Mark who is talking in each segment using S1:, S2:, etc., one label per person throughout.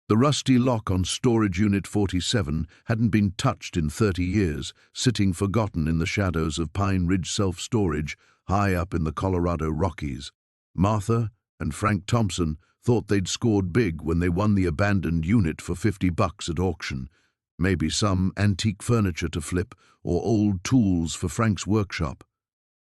S1: The rusty lock on Storage Unit 47 hadn't been touched in 30 years, sitting forgotten in the shadows of Pine Ridge Self-Storage high up in the Colorado Rockies. Martha and Frank Thompson thought they'd scored big when they won the abandoned unit for $50 at auction. Maybe some antique furniture to flip or old tools for Frank's workshop.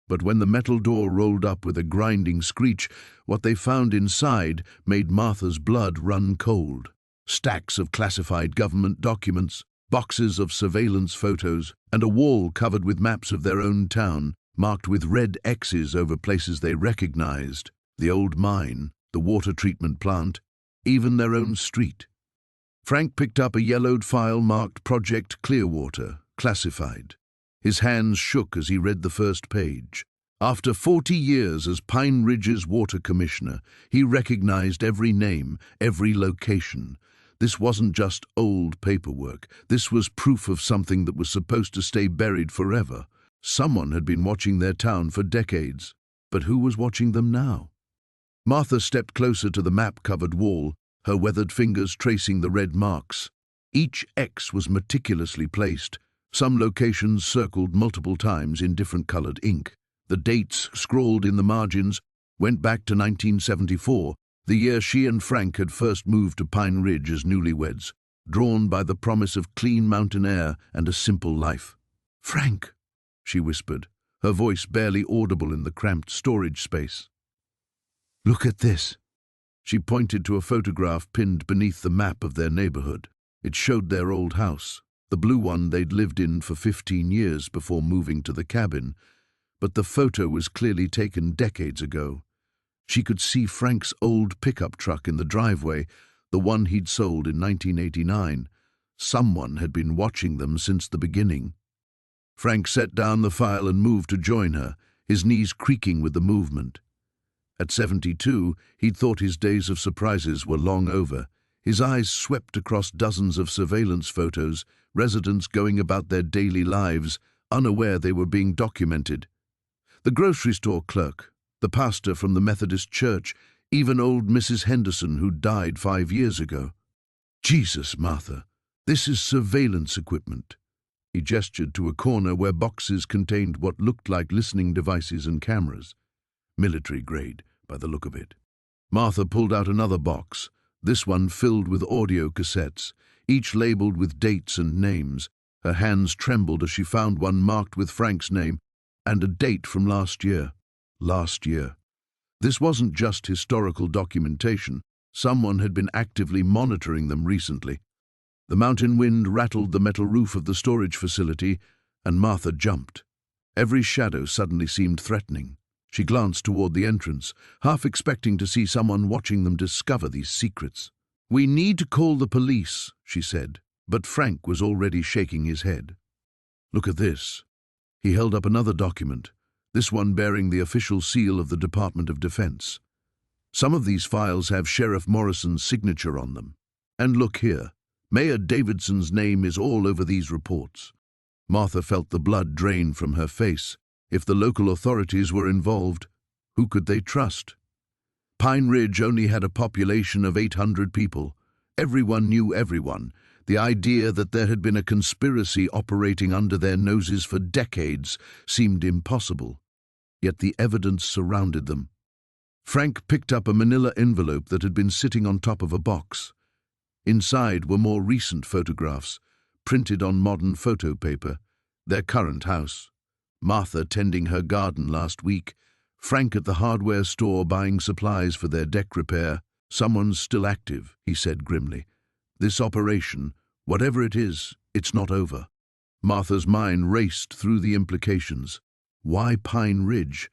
S1: But when the metal door rolled up with a grinding screech, what they found inside made Martha's blood run cold. Stacks of classified government documents, boxes of surveillance photos, and a wall covered with maps of their own town, marked with red X's over places they recognized: the old mine, the water treatment plant, even their own street. Frank picked up a yellowed file marked Project Clearwater, classified. His hands shook as he read the first page. After 40 years as Pine Ridge's water commissioner, he recognized every name, every location. This wasn't just old paperwork. This was proof of something that was supposed to stay buried forever. Someone had been watching their town for decades. But who was watching them now? Martha stepped closer to the map-covered wall, her weathered fingers tracing the red marks. Each X was meticulously placed, some locations circled multiple times in different colored ink. The dates, scrawled in the margins, went back to 1974, the year she and Frank had first moved to Pine Ridge as newlyweds, drawn by the promise of clean mountain air and a simple life. "Frank," she whispered, her voice barely audible in the cramped storage space. "Look at this." She pointed to a photograph pinned beneath the map of their neighborhood. It showed their old house, the blue one they'd lived in for 15 years before moving to the cabin, but the photo was clearly taken decades ago. She could see Frank's old pickup truck in the driveway, the one he'd sold in 1989. Someone had been watching them since the beginning. Frank set down the file and moved to join her, his knees creaking with the movement. At 72, he'd thought his days of surprises were long over. His eyes swept across dozens of surveillance photos, residents going about their daily lives, unaware they were being documented. The grocery store clerk, the pastor from the Methodist church, even old Mrs. Henderson who died 5 years ago. "Jesus, Martha, this is surveillance equipment." He gestured to a corner where boxes contained what looked like listening devices and cameras. Military grade, by the look of it. Martha pulled out another box, this one filled with audio cassettes, each labeled with dates and names. Her hands trembled as she found one marked with Frank's name and a date from last year. Last year. This wasn't just historical documentation. Someone had been actively monitoring them recently. The mountain wind rattled the metal roof of the storage facility, and Martha jumped. Every shadow suddenly seemed threatening. She glanced toward the entrance, half expecting to see someone watching them discover these secrets. "We need to call the police," she said, but Frank was already shaking his head. "Look at this." He held up another document, this one bearing the official seal of the Department of Defense. Some of these files have Sheriff Morrison's signature on them. And look here, Mayor Davidson's name is all over these reports. Martha felt the blood drain from her face. If the local authorities were involved, who could they trust? Pine Ridge only had a population of 800 people. Everyone knew everyone. The idea that there had been a conspiracy operating under their noses for decades seemed impossible. Yet the evidence surrounded them. Frank picked up a manila envelope that had been sitting on top of a box. Inside were more recent photographs, printed on modern photo paper, their current house. Martha tending her garden last week, Frank at the hardware store buying supplies for their deck repair. "Someone's still active," he said grimly. "This operation, whatever it is, it's not over." Martha's mind raced through the implications. Why Pine Ridge?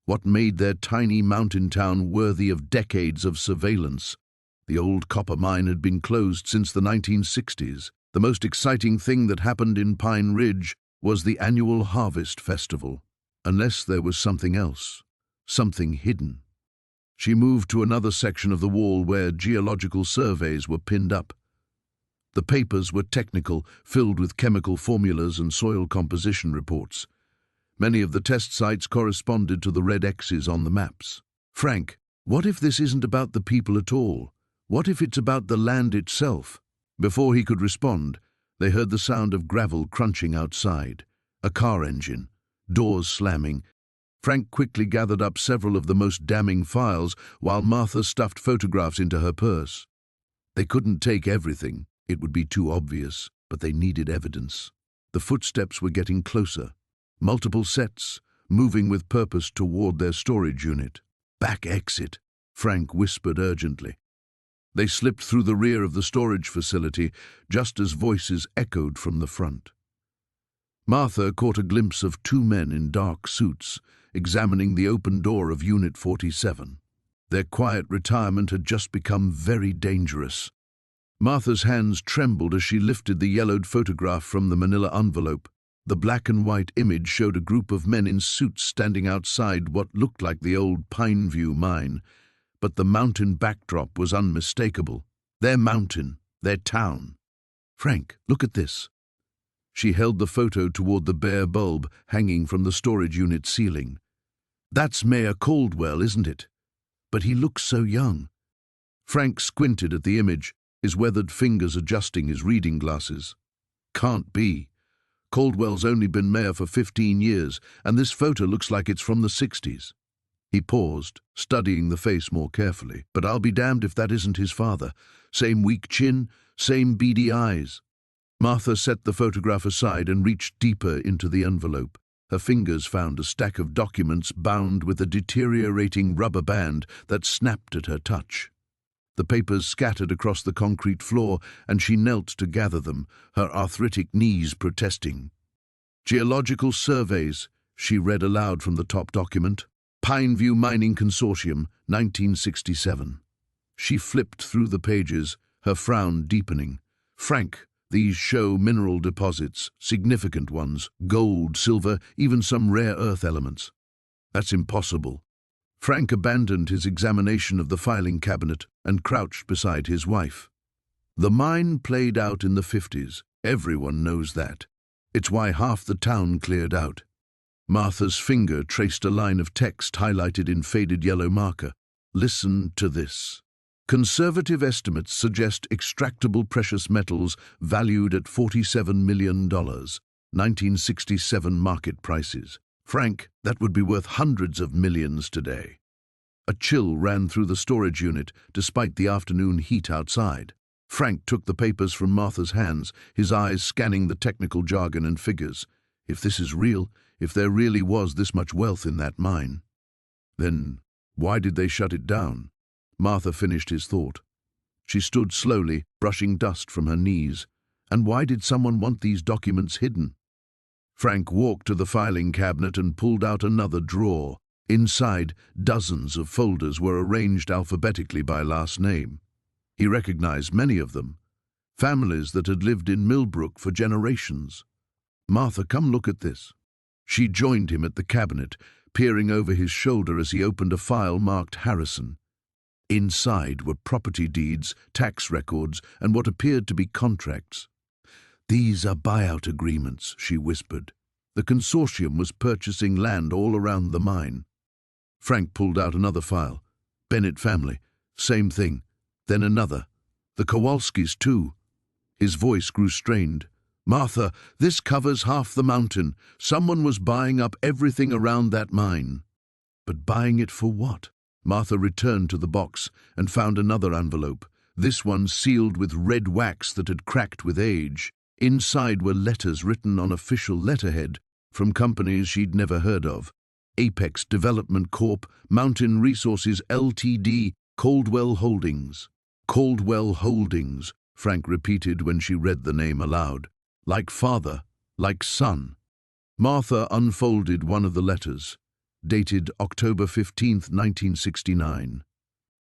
S1: What made their tiny mountain town worthy of decades of surveillance? The old copper mine had been closed since the 1960s. The most exciting thing that happened in Pine Ridge was the annual Harvest Festival. Unless there was something else, something hidden. She moved to another section of the wall where geological surveys were pinned up. The papers were technical, filled with chemical formulas and soil composition reports. Many of the test sites corresponded to the red X's on the maps. "Frank, what if this isn't about the people at all? What if it's about the land itself? Before he could respond, they heard the sound of gravel crunching outside, a car engine, doors slamming. Frank quickly gathered up several of the most damning files while Martha stuffed photographs into her purse. They couldn't take everything, it would be too obvious, but they needed evidence. The footsteps were getting closer, multiple sets, moving with purpose toward their storage unit. Back exit, Frank whispered urgently. They slipped through the rear of the storage facility just as voices echoed from the front. Martha caught a glimpse of two men in dark suits examining the open door of Unit 47. Their quiet retirement had just become very dangerous. Martha's hands trembled as she lifted the yellowed photograph from the manila envelope. The black and white image showed a group of men in suits standing outside what looked like the old Pineview mine, but the mountain backdrop was unmistakable. Their mountain, their town. Frank, look at this. She held the photo toward the bare bulb hanging from the storage unit ceiling. That's Mayor Caldwell, isn't it? But he looks so young. Frank squinted at the image, his weathered fingers adjusting his reading glasses. Can't be. Caldwell's only been mayor for 15 years, and this photo looks like it's from the 60s. He paused, studying the face more carefully. But I'll be damned if that isn't his father. Same weak chin, same beady eyes. Martha set the photograph aside and reached deeper into the envelope. Her fingers found a stack of documents bound with a deteriorating rubber band that snapped at her touch. The papers scattered across the concrete floor, and she knelt to gather them, her arthritic knees protesting. Geological surveys, she read aloud from the top document. Pineview Mining Consortium, 1967. She flipped through the pages, her frown deepening. Frank, these show mineral deposits, significant ones, gold, silver, even some rare earth elements. That's impossible. Frank abandoned his examination of the filing cabinet and crouched beside his wife. The mine played out in the 50s. Everyone knows that. It's why half the town cleared out. Martha's finger traced a line of text highlighted in faded yellow marker. Listen to this. Conservative estimates suggest extractable precious metals valued at $47 million, 1967 market prices. Frank, that would be worth hundreds of millions today. A chill ran through the storage unit despite the afternoon heat outside. Frank took the papers from Martha's hands, his eyes scanning the technical jargon and figures. If this is real, if there really was this much wealth in that mine, then why did they shut it down? Martha finished his thought. She stood slowly, brushing dust from her knees. And why did someone want these documents hidden? Frank walked to the filing cabinet and pulled out another drawer. Inside, dozens of folders were arranged alphabetically by last name. He recognized many of them, families that had lived in Millbrook for generations. Martha, come look at this. She joined him at the cabinet, peering over his shoulder as he opened a file marked Harrison. Inside were property deeds, tax records, and what appeared to be contracts. These are buyout agreements, she whispered. The consortium was purchasing land all around the mine. Frank pulled out another file. Bennett family, same thing. Then another. The Kowalskis, too. His voice grew strained. Martha, this covers half the mountain. Someone was buying up everything around that mine. But buying it for what? Martha returned to the box and found another envelope, this one sealed with red wax that had cracked with age. Inside were letters written on official letterhead from companies she'd never heard of. Apex Development Corp., Mountain Resources Ltd., Caldwell Holdings. Caldwell Holdings, Frank repeated when she read the name aloud. Like father, like son. Martha unfolded one of the letters, dated October 15th, 1969.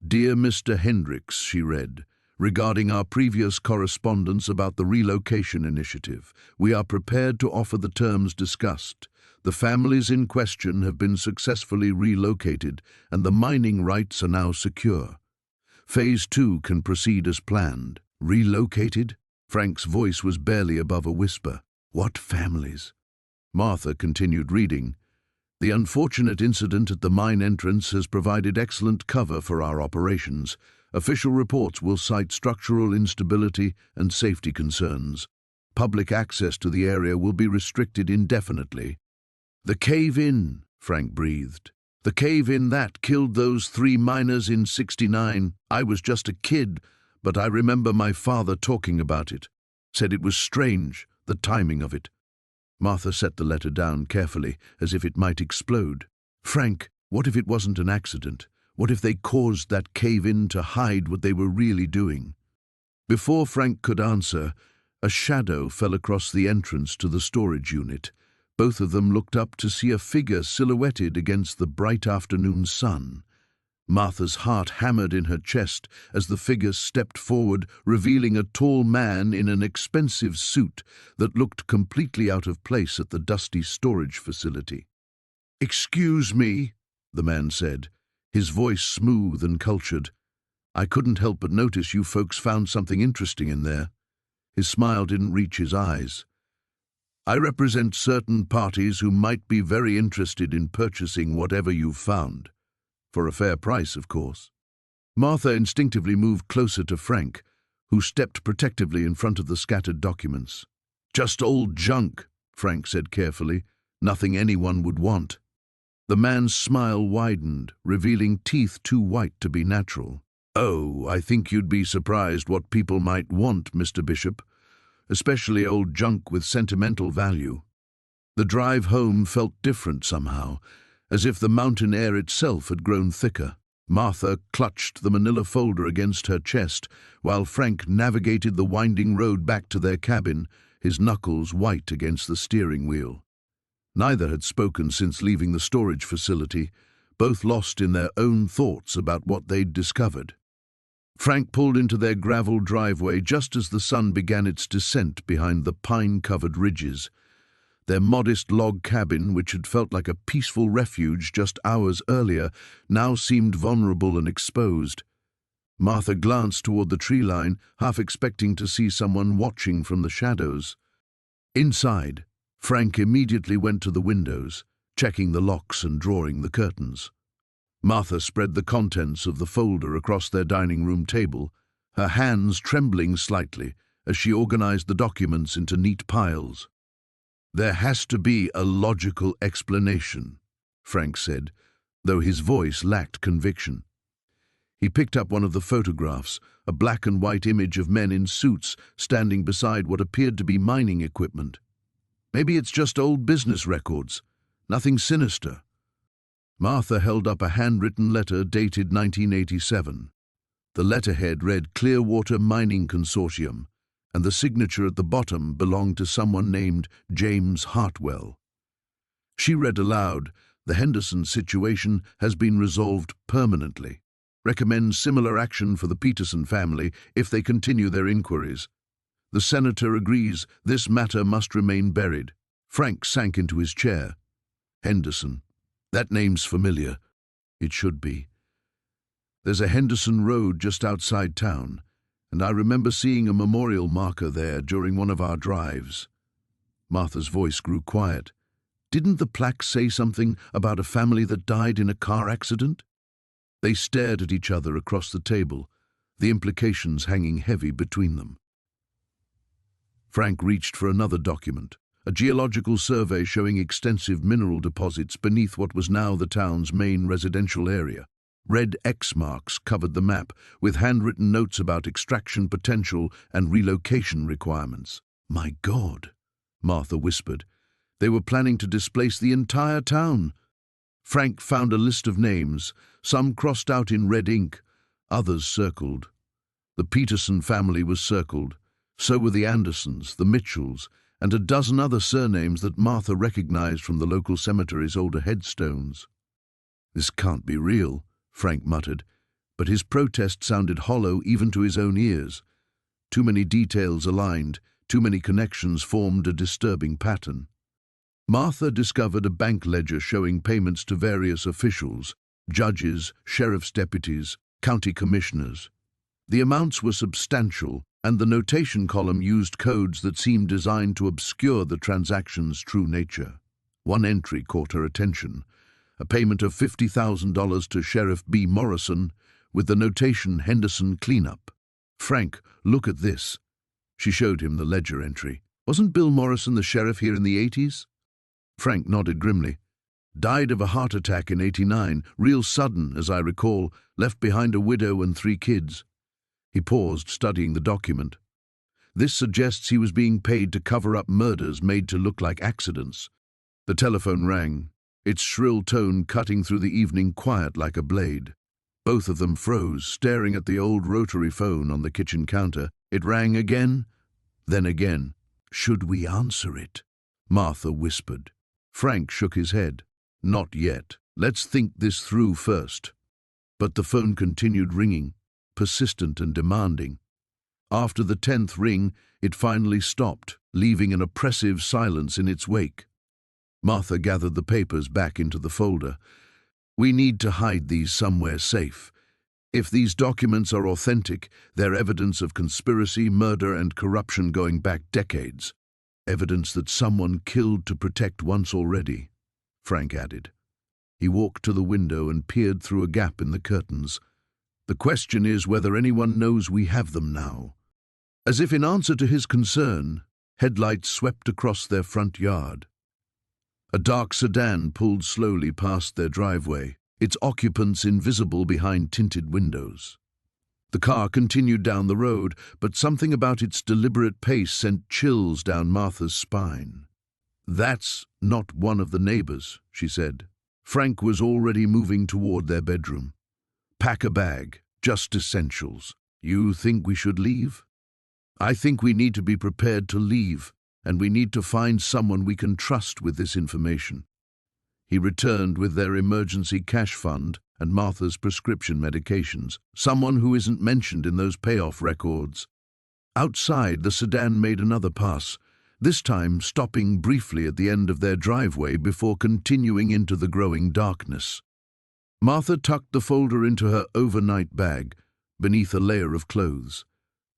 S1: Dear Mr. Hendricks, she read, regarding our previous correspondence about the relocation initiative, we are prepared to offer the terms discussed. The families in question have been successfully relocated and the mining rights are now secure. Phase 2 can proceed as planned. Relocated? Frank's voice was barely above a whisper. What families? Martha continued reading. The unfortunate incident at the mine entrance has provided excellent cover for our operations. Official reports will cite structural instability and safety concerns. Public access to the area will be restricted indefinitely. The cave-in, Frank breathed. The cave-in that killed those 3 miners in '69. I was just a kid, but I remember my father talking about it. Said it was strange, the timing of it. Martha set the letter down carefully, as if it might explode. Frank, what if it wasn't an accident? What if they caused that cave-in to hide what they were really doing? Before Frank could answer, a shadow fell across the entrance to the storage unit. Both of them looked up to see a figure silhouetted against the bright afternoon sun. Martha's heart hammered in her chest as the figure stepped forward, revealing a tall man in an expensive suit that looked completely out of place at the dusty storage facility. "Excuse me," the man said, his voice smooth and cultured. "I couldn't help but notice you folks found something interesting in there." His smile didn't reach his eyes. "I represent certain parties who might be very interested in purchasing whatever you've found. For a fair price, of course." Martha instinctively moved closer to Frank, who stepped protectively in front of the scattered documents. "Just old junk," Frank said carefully. "Nothing anyone would want." The man's smile widened, revealing teeth too white to be natural. "Oh, I think you'd be surprised what people might want, Mr. Bishop, especially old junk with sentimental value." The drive home felt different somehow, as if the mountain air itself had grown thicker. Martha clutched the manila folder against her chest, while Frank navigated the winding road back to their cabin, his knuckles white against the steering wheel. Neither had spoken since leaving the storage facility, both lost in their own thoughts about what they'd discovered. Frank pulled into their gravel driveway just as the sun began its descent behind the pine-covered ridges. Their modest log cabin, which had felt like a peaceful refuge just hours earlier, now seemed vulnerable and exposed. Martha glanced toward the tree line, half expecting to see someone watching from the shadows. Inside, Frank immediately went to the windows, checking the locks and drawing the curtains. Martha spread the contents of the folder across their dining room table, her hands trembling slightly as she organized the documents into neat piles. "There has to be a logical explanation," Frank said, though his voice lacked conviction. He picked up one of the photographs, a black and white image of men in suits standing beside what appeared to be mining equipment. "Maybe it's just old business records. Nothing sinister." Martha held up a handwritten letter dated 1987. The letterhead read Clearwater Mining Consortium, and the signature at the bottom belonged to someone named James Hartwell. She read aloud, "The Henderson situation has been resolved permanently. Recommends similar action for the Peterson family if they continue their inquiries. The senator agrees this matter must remain buried." Frank sank into his chair. Henderson. That name's familiar. It should be. There's a Henderson Road just outside town, and I remember seeing a memorial marker there during one of our drives. Martha's voice grew quiet. "Didn't the plaque say something about a family that died in a car accident?" They stared at each other across the table, the implications hanging heavy between them. Frank reached for another document, a geological survey showing extensive mineral deposits beneath what was now the town's main residential area. Red X marks covered the map, with handwritten notes about extraction potential and relocation requirements. "My God," Martha whispered. "They were planning to displace the entire town." Frank found a list of names, some crossed out in red ink, others circled. The Peterson family was circled. So were the Andersons, the Mitchells, and a dozen other surnames that Martha recognized from the local cemetery's older headstones. "This can't be real," Frank muttered, but his protest sounded hollow even to his own ears. Too many details aligned, too many connections formed a disturbing pattern. Martha discovered a bank ledger showing payments to various officials, judges, sheriff's deputies, county commissioners. The amounts were substantial, and the notation column used codes that seemed designed to obscure the transaction's true nature. One entry caught her attention: a payment of $50,000 to Sheriff B. Morrison, with the notation Henderson Cleanup. "Frank, look at this." She showed him the ledger entry. "Wasn't Bill Morrison the sheriff here in the 80s? Frank nodded grimly. "Died of a heart attack in 89, real sudden, as I recall, left behind a widow and 3 kids. He paused, studying the document. "This suggests he was being paid to cover up murders made to look like accidents." The telephone rang, its shrill tone cutting through the evening quiet like a blade. Both of them froze, staring at the old rotary phone on the kitchen counter. It rang again, then again. "Should we answer it?" Martha whispered. Frank shook his head. "Not yet. Let's think this through first." But the phone continued ringing, persistent and demanding. After the 10th ring, it finally stopped, leaving an oppressive silence in its wake. Martha gathered the papers back into the folder. "We need to hide these somewhere safe. If these documents are authentic, they're evidence of conspiracy, murder, and corruption going back decades. Evidence that someone killed to protect once already," Frank added. He walked to the window and peered through a gap in the curtains. "The question is whether anyone knows we have them now." As if in answer to his concern, headlights swept across their front yard. A dark sedan pulled slowly past their driveway, its occupants invisible behind tinted windows. The car continued down the road, but something about its deliberate pace sent chills down Martha's spine. "That's not one of the neighbors," she said. Frank was already moving toward their bedroom. "Pack a bag, just essentials. You think we should leave?" "I think we need to be prepared to leave, and we need to find someone we can trust with this information." He returned with their emergency cash fund and Martha's prescription medications, someone who isn't mentioned in those payoff records. Outside, the sedan made another pass, this time stopping briefly at the end of their driveway before continuing into the growing darkness. Martha tucked the folder into her overnight bag, beneath a layer of clothes.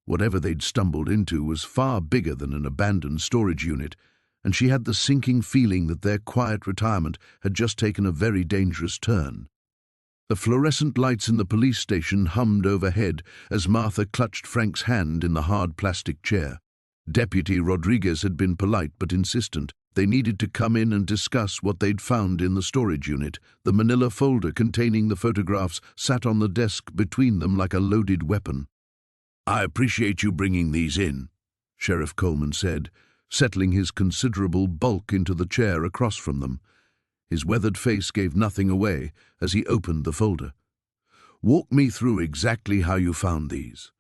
S1: Whatever they'd stumbled into was far bigger than an abandoned storage unit, and she had the sinking feeling that their quiet retirement had just taken a very dangerous turn. The fluorescent lights in the police station hummed overhead as Martha clutched Frank's hand in the hard plastic chair. Deputy Rodriguez had been polite but insistent. They needed to come in and discuss what they'd found in the storage unit. The manila folder containing the photographs sat on the desk between them like a loaded weapon. "I appreciate you bringing these in," Sheriff Coleman said, settling his considerable bulk into the chair across from them. His weathered face gave nothing away as he opened the folder. "Walk me through exactly how you found these."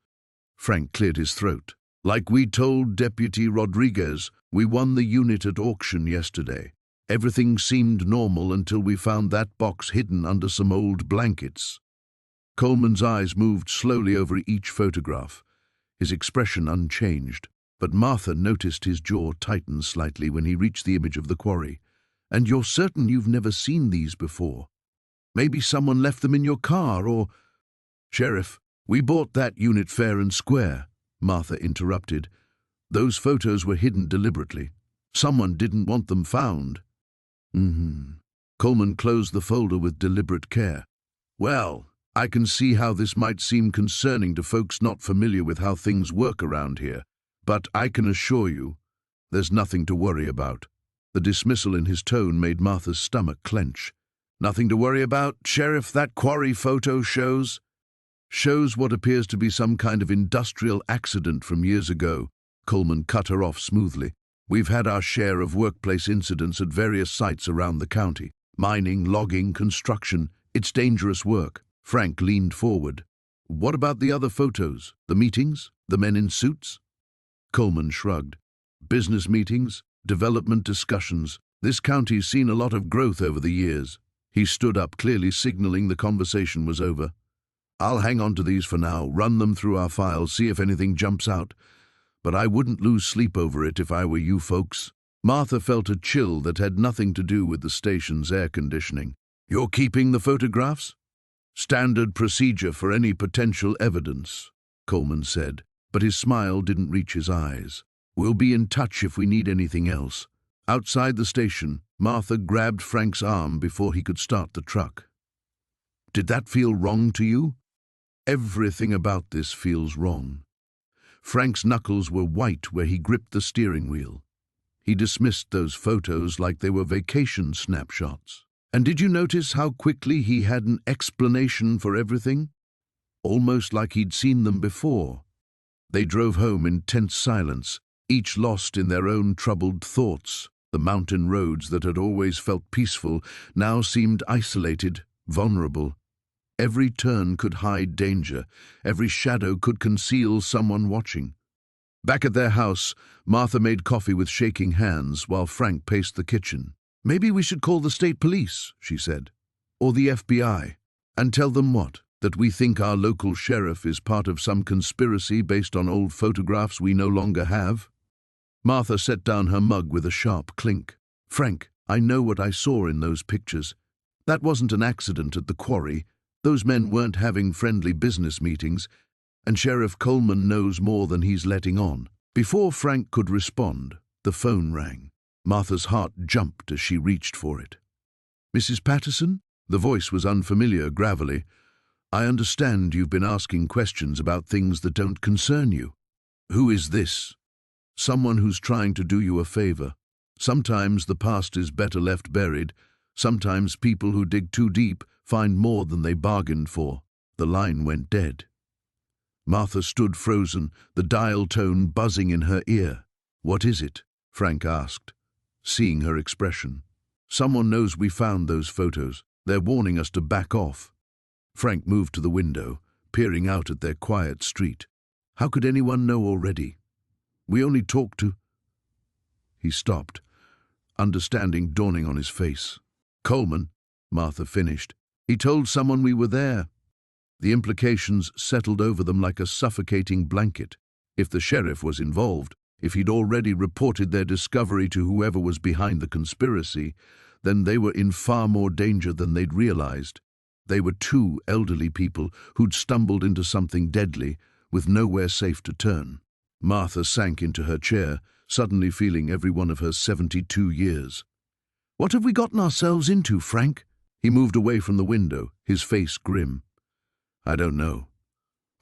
S1: Frank cleared his throat. "Like we told Deputy Rodriguez, we won the unit at auction yesterday. Everything seemed normal until we found that box hidden under some old blankets." Coleman's eyes moved slowly over each photograph, his expression unchanged, but Martha noticed his jaw tighten slightly when he reached the image of the quarry. "And you're certain you've never seen these before? Maybe someone left them in your car, or—" "Sheriff, we bought that unit fair and square," Martha interrupted. "Those photos were hidden deliberately. Someone didn't want them found." Coleman closed the folder with deliberate care. "Well, I can see how this might seem concerning to folks not familiar with how things work around here, but I can assure you, there's nothing to worry about." The dismissal in his tone made Martha's stomach clench. "Nothing to worry about, Sheriff? That quarry photo shows what appears to be some kind of industrial accident from years ago." Coleman cut her off smoothly. "We've had our share of workplace incidents at various sites around the county. Mining, logging, construction. It's dangerous work." Frank leaned forward. "What about the other photos? The meetings? The men in suits?" Coleman shrugged. "Business meetings? Development discussions. This county's seen a lot of growth over the years." He stood up, clearly signaling the conversation was over. "I'll hang on to these for now, run them through our files, see if anything jumps out. But I wouldn't lose sleep over it if I were you folks." Martha felt a chill that had nothing to do with the station's air conditioning. "You're keeping the photographs?" "Standard procedure for any potential evidence," Coleman said, but his smile didn't reach his eyes. "We'll be in touch if we need anything else." Outside the station, Martha grabbed Frank's arm before he could start the truck. "Did that feel wrong to you?" Everything about this feels wrong. Frank's knuckles were white where he gripped the steering wheel. He dismissed those photos like they were vacation snapshots. And did you notice how quickly he had an explanation for everything? Almost like he'd seen them before. They drove home in tense silence, each lost in their own troubled thoughts. The mountain roads that had always felt peaceful now seemed isolated, vulnerable. Every turn could hide danger. Every shadow could conceal someone watching. Back at their house, Martha made coffee with shaking hands while Frank paced the kitchen. "Maybe we should call the state police," she said, "or the FBI, and tell them what? That we think our local sheriff is part of some conspiracy based on old photographs we no longer have?" Martha set down her mug with a sharp clink. "Frank, I know what I saw in those pictures. That wasn't an accident at the quarry. Those men weren't having friendly business meetings, and Sheriff Coleman knows more than he's letting on." Before Frank could respond, the phone rang. Martha's heart jumped as she reached for it. "Mrs. Patterson?" The voice was unfamiliar, gravelly. "I understand you've been asking questions about things that don't concern you." "Who is this?" "Someone who's trying to do you a favor. Sometimes the past is better left buried. Sometimes people who dig too deep find more than they bargained for." The line went dead. Martha stood frozen, the dial tone buzzing in her ear. "What is it?" Frank asked, seeing her expression. "Someone knows we found those photos. They're warning us to back off." Frank moved to the window, peering out at their quiet street. "How could anyone know already? We only talked to—" He stopped, understanding dawning on his face. "Coleman," Martha finished. "He told someone we were there." The implications settled over them like a suffocating blanket. If the sheriff was involved, if he'd already reported their discovery to whoever was behind the conspiracy, then they were in far more danger than they'd realized. They were two elderly people who'd stumbled into something deadly, with nowhere safe to turn. Martha sank into her chair, suddenly feeling every one of her 72 years. "What have we gotten ourselves into, Frank?" He moved away from the window, his face grim. "I don't know.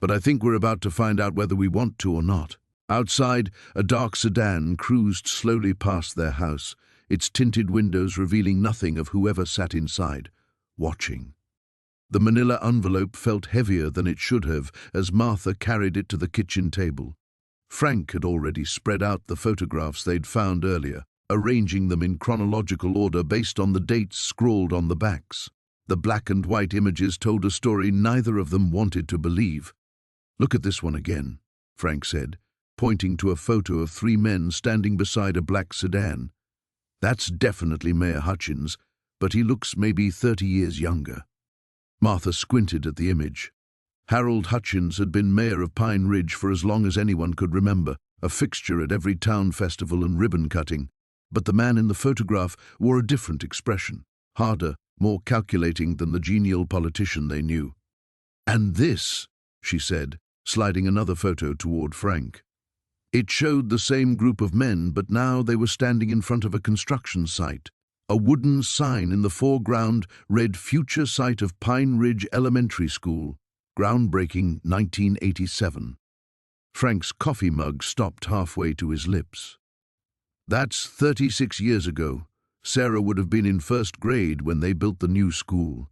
S1: But I think we're about to find out whether we want to or not." Outside, a dark sedan cruised slowly past their house, its tinted windows revealing nothing of whoever sat inside, watching. The manila envelope felt heavier than it should have as Martha carried it to the kitchen table. Frank had already spread out the photographs they'd found earlier, arranging them in chronological order based on the dates scrawled on the backs. The black and white images told a story neither of them wanted to believe. "Look at this one again," Frank said, pointing to a photo of three men standing beside a black sedan. "That's definitely Mayor Hutchins, but he looks maybe 30 years younger." Martha squinted at the image. Harold Hutchins had been mayor of Pine Ridge for as long as anyone could remember, a fixture at every town festival and ribbon cutting. But the man in the photograph wore a different expression, harder, more calculating than the genial politician they knew. "And this," she said, sliding another photo toward Frank. It showed the same group of men, but now they were standing in front of a construction site. A wooden sign in the foreground read "Future Site of Pine Ridge Elementary School, groundbreaking 1987. Frank's coffee mug stopped halfway to his lips. "That's 36 years ago. Sarah would have been in first grade when they built the new school."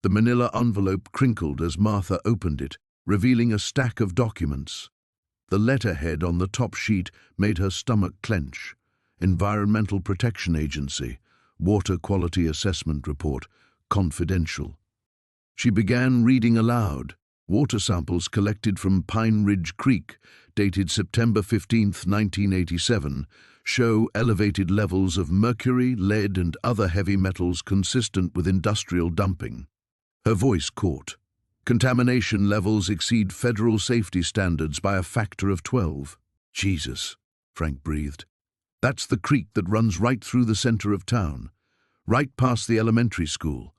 S1: The manila envelope crinkled as Martha opened it, revealing a stack of documents. The letterhead on the top sheet made her stomach clench. Environmental Protection Agency, Water Quality Assessment Report, confidential. She began reading aloud. Water samples collected from Pine Ridge Creek, dated September 15, 1987, show elevated levels of mercury, lead, and other heavy metals consistent with industrial dumping. Her voice caught. "Contamination levels exceed federal safety standards by a factor of 12. "Jesus," Frank breathed. "That's the creek that runs right through the center of town, right past the elementary school."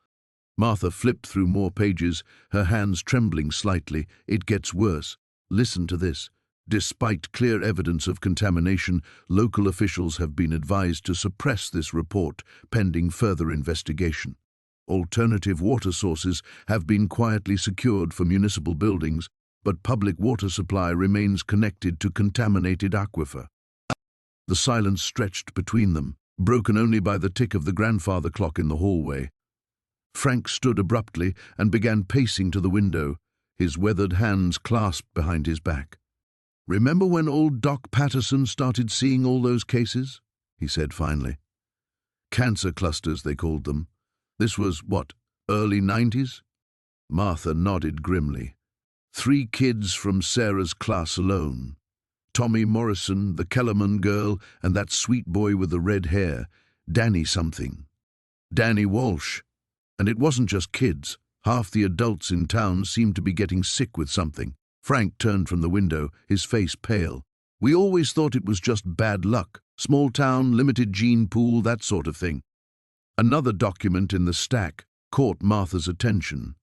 S1: Martha flipped through more pages, her hands trembling slightly. "It gets worse. Listen to this. Despite clear evidence of contamination, local officials have been advised to suppress this report pending further investigation." Alternative water sources have been quietly secured for municipal buildings, but public water supply remains connected to contaminated aquifer. The silence stretched between them, broken only by the tick of the grandfather clock in the hallway. Frank stood abruptly and began pacing to the window, his weathered hands clasped behind his back. "Remember when old Doc Patterson started seeing all those cases?" he said finally. "Cancer clusters, they called them. This was, what, early 90s? Martha nodded grimly. 3 kids from Sarah's class alone. Tommy Morrison, the Kellerman girl, and that sweet boy with the red hair, Danny something. Danny Walsh. And it wasn't just kids. Half the adults in town seemed to be getting sick with something." Frank turned from the window, his face pale. "We always thought it was just bad luck. Small town, limited gene pool, that sort of thing." Another document in the stack caught Martha's attention.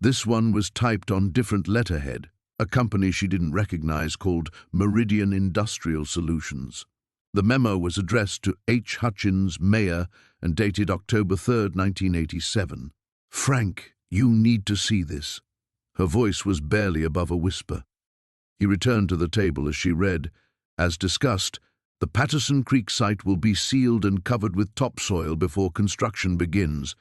S1: This one was typed on different letterhead, a company she didn't recognize called Meridian Industrial Solutions. The memo was addressed to H. Hutchins, Mayor, and dated October 3, 1987. "Frank, you need to see this." Her voice was barely above a whisper. He returned to the table as she read, "As discussed, the Patterson Creek site will be sealed and covered with topsoil before construction begins.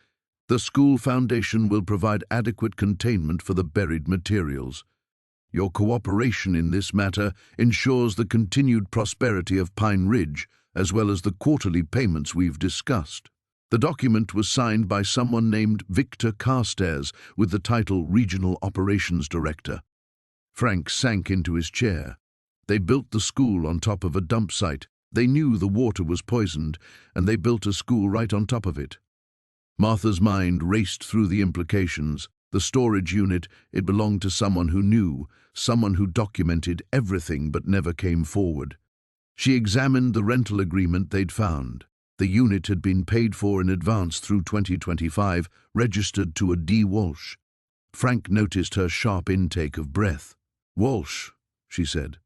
S1: The school foundation will provide adequate containment for the buried materials. Your cooperation in this matter ensures the continued prosperity of Pine Ridge, as well as the quarterly payments we've discussed." The document was signed by someone named Victor Carstairs with the title Regional Operations Director. Frank sank into his chair. They built the school on top of a dump site. They knew the water was poisoned, and they built a school right on top of it. Martha's mind raced through the implications. The storage unit, it belonged to someone who knew, someone who documented everything but never came forward. She examined the rental agreement they'd found. The unit had been paid for in advance through 2025, registered to a D. Walsh. Frank noticed her sharp intake of breath. "Walsh," she said.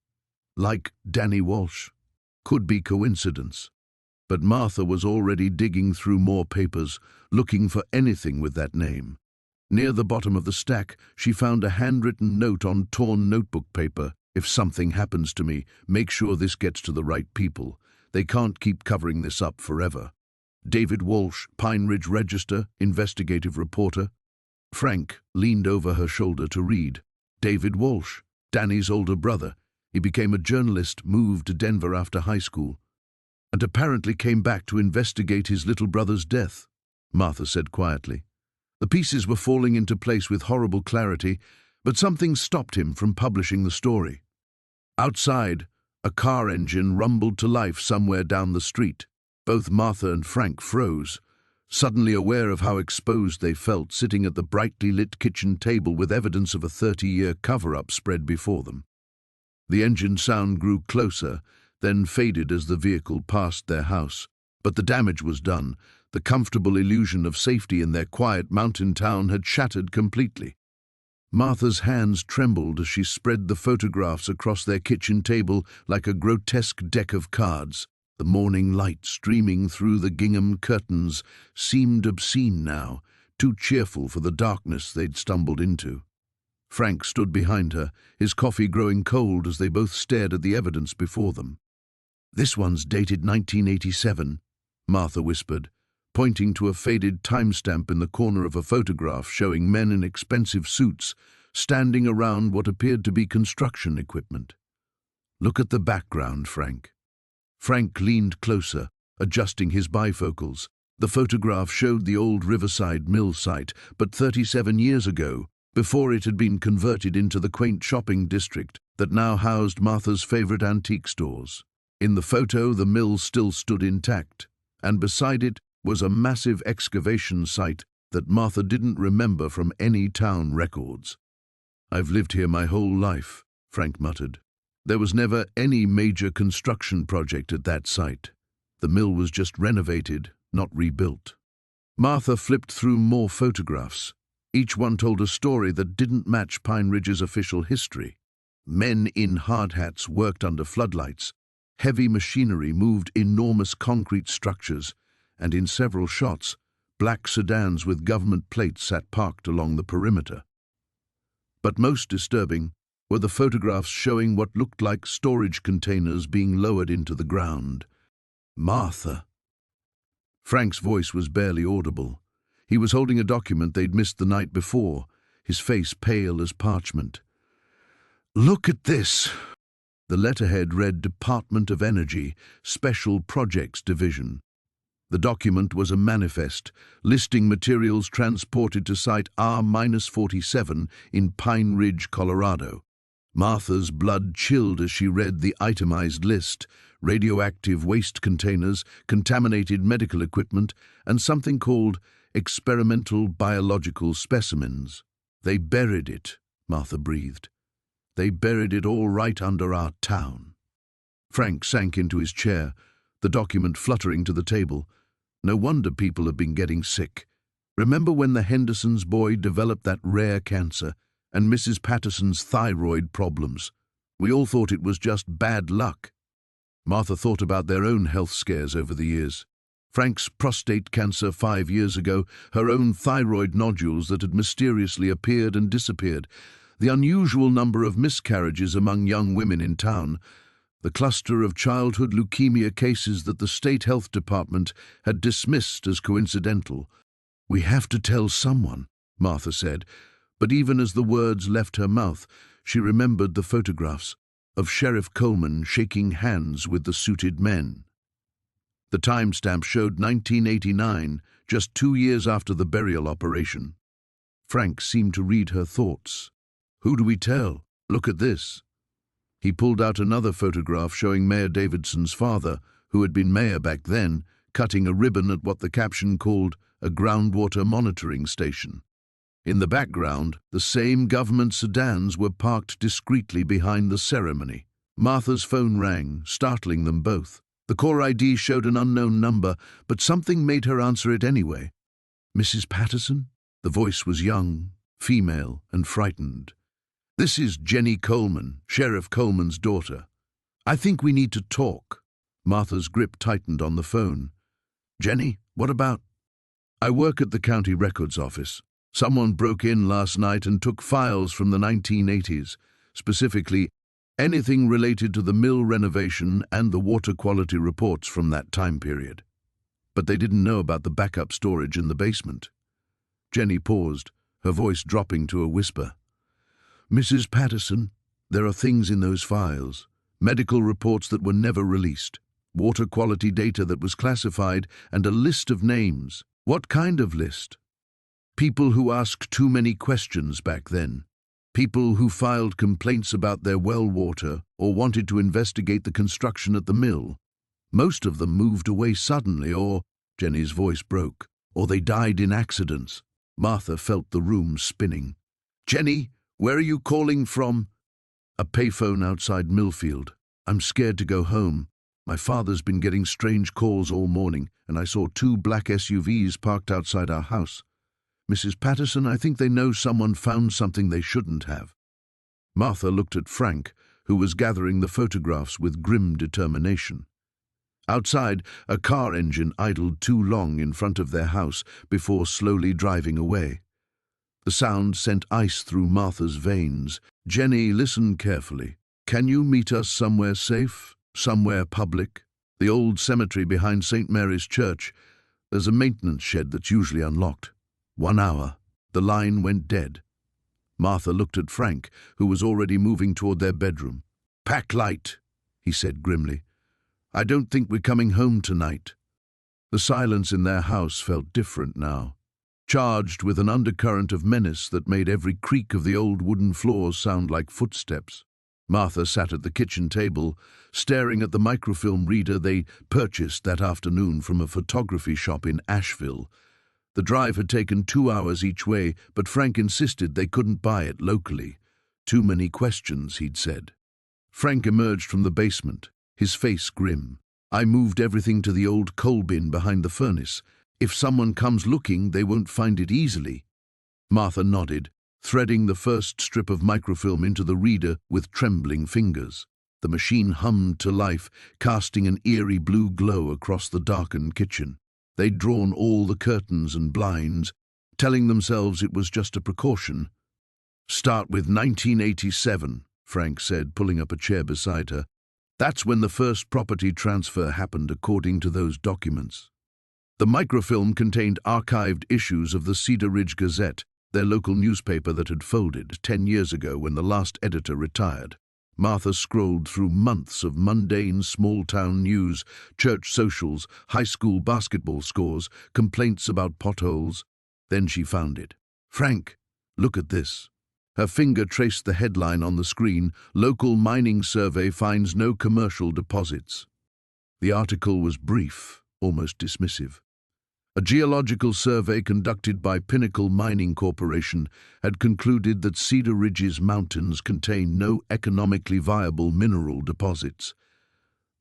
S1: "Like Danny Walsh. Could be coincidence." But Martha was already digging through more papers, looking for anything with that name. Near the bottom of the stack, she found a handwritten note on torn notebook paper. "If something happens to me, make sure this gets to the right people. They can't keep covering this up forever. David Walsh, Pine Ridge Register, investigative reporter." Frank leaned over her shoulder to read. David Walsh, Danny's older brother. He became a journalist, moved to Denver after high school, and apparently came back to investigate his little brother's death, Martha said quietly. The pieces were falling into place with horrible clarity, but something stopped him from publishing the story. Outside, a car engine rumbled to life somewhere down the street. Both Martha and Frank froze, suddenly aware of how exposed they felt sitting at the brightly lit kitchen table with evidence of a 30-year cover-up spread before them. The engine sound grew closer, then faded as the vehicle passed their house. But the damage was done. The comfortable illusion of safety in their quiet mountain town had shattered completely. Martha's hands trembled as she spread the photographs across their kitchen table like a grotesque deck of cards. The morning light streaming through the gingham curtains seemed obscene now, too cheerful for the darkness they'd stumbled into. Frank stood behind her, his coffee growing cold as they both stared at the evidence before them. "This one's dated 1987, Martha whispered, pointing to a faded timestamp in the corner of a photograph showing men in expensive suits standing around what appeared to be construction equipment. "Look at the background, Frank." Frank leaned closer, adjusting his bifocals. The photograph showed the old Riverside mill site, but 37 years ago, before it had been converted into the quaint shopping district that now housed Martha's favorite antique stores. In the photo, the mill still stood intact, and beside it was a massive excavation site that Martha didn't remember from any town records. "I've lived here my whole life," Frank muttered. "There was never any major construction project at that site. The mill was just renovated, not rebuilt." Martha flipped through more photographs. Each one told a story that didn't match Pine Ridge's official history. Men in hard hats worked under floodlights. Heavy machinery moved enormous concrete structures, and in several shots, Black sedans with government plates sat parked along the perimeter. But most disturbing were the photographs showing what looked like storage containers being lowered into the ground. Martha. Frank's voice was barely audible. He was holding a document they'd missed the night before, his face pale as parchment. "Look at this." The letterhead read Department of Energy, Special Projects Division. The document was a manifest, listing materials transported to Site R-47 in Pine Ridge, Colorado. Martha's blood chilled as she read the itemized list: radioactive waste containers, contaminated medical equipment, and something called experimental biological specimens. "They buried it," Martha breathed. "They buried it all right under our town." Frank sank into his chair, the document fluttering to the table. No wonder people have been getting sick. Remember when the Henderson's boy developed that rare cancer, and Mrs. Patterson's thyroid problems? We all thought it was just bad luck. Martha thought about their own health scares over the years. Frank's prostate cancer 5 years ago, her own thyroid nodules that had mysteriously appeared and disappeared, the unusual number of miscarriages among young women in town, the cluster of childhood leukemia cases that the state health department had dismissed as coincidental. "We have to tell someone," Martha said, but even as the words left her mouth, she remembered the photographs of Sheriff Coleman shaking hands with the suited men. The timestamp showed 1989, just 2 years after the burial operation. Frank seemed to read her thoughts. "Who do we tell? Look at this." He pulled out another photograph showing Mayor Davidson's father, who had been mayor back then, cutting a ribbon at what the caption called a groundwater monitoring station. In the background, the same government sedans were parked discreetly behind the ceremony. Martha's phone rang, startling them both. The caller ID showed an unknown number, but something made her answer it anyway. "Mrs. Patterson?" The voice was young, female, and frightened. "This is Jenny Coleman, Sheriff Coleman's daughter. I think we need to talk." Martha's grip tightened on the phone. "Jenny, what about?" "I work at the county records office. Someone broke in last night and took files from the 1980s, specifically anything related to the mill renovation and the water quality reports from that time period. But they didn't know about the backup storage in the basement." Jenny paused, her voice dropping to a whisper. "Mrs. Patterson, there are things in those files, medical reports that were never released, water quality data that was classified, and a list of names." "What kind of list?" "People who asked too many questions back then. People who filed complaints about their well water or wanted to investigate the construction at the mill. Most of them moved away suddenly or," Jenny's voice broke, "or they died in accidents." Martha felt the room spinning. "Jenny, where are you calling from?" "A payphone outside Millfield. I'm scared to go home. My father's been getting strange calls all morning, and I saw 2 black SUVs parked outside our house. Mrs. Patterson, I think they know someone found something they shouldn't have." Martha looked at Frank, who was gathering the photographs with grim determination. Outside, a car engine idled too long in front of their house before slowly driving away. The sound sent ice through Martha's veins. "Jenny, listen carefully. Can you meet us somewhere safe? Somewhere public? The old cemetery behind St. Mary's Church. There's a maintenance shed that's usually unlocked." 1 hour. The line went dead. Martha looked at Frank, who was already moving toward their bedroom. "Pack light," he said grimly. "I don't think we're coming home tonight." The silence in their house felt different now, charged with an undercurrent of menace that made every creak of the old wooden floors sound like footsteps. Martha sat at the kitchen table, staring at the microfilm reader they purchased that afternoon from a photography shop in Asheville. The drive had taken 2 hours each way, but Frank insisted they couldn't buy it locally. "Too many questions," he'd said. Frank emerged from the basement, his face grim. "I moved everything to the old coal bin behind the furnace. If someone comes looking, they won't find it easily." Martha nodded, threading the first strip of microfilm into the reader with trembling fingers. The machine hummed to life, casting an eerie blue glow across the darkened kitchen. They'd drawn all the curtains and blinds, telling themselves it was just a precaution. "Start with 1987, Frank said, pulling up a chair beside her. "That's when the first property transfer happened according to those documents." The microfilm contained archived issues of the Cedar Ridge Gazette, their local newspaper that had folded 10 years ago when the last editor retired. Martha scrolled through months of mundane small-town news, church socials, high school basketball scores, complaints about potholes. Then she found it. "Frank, look at this." Her finger traced the headline on the screen, "Local Mining Survey Finds No Commercial Deposits." The article was brief, almost dismissive. A geological survey conducted by Pinnacle Mining Corporation had concluded that Cedar Ridge's mountains contain no economically viable mineral deposits.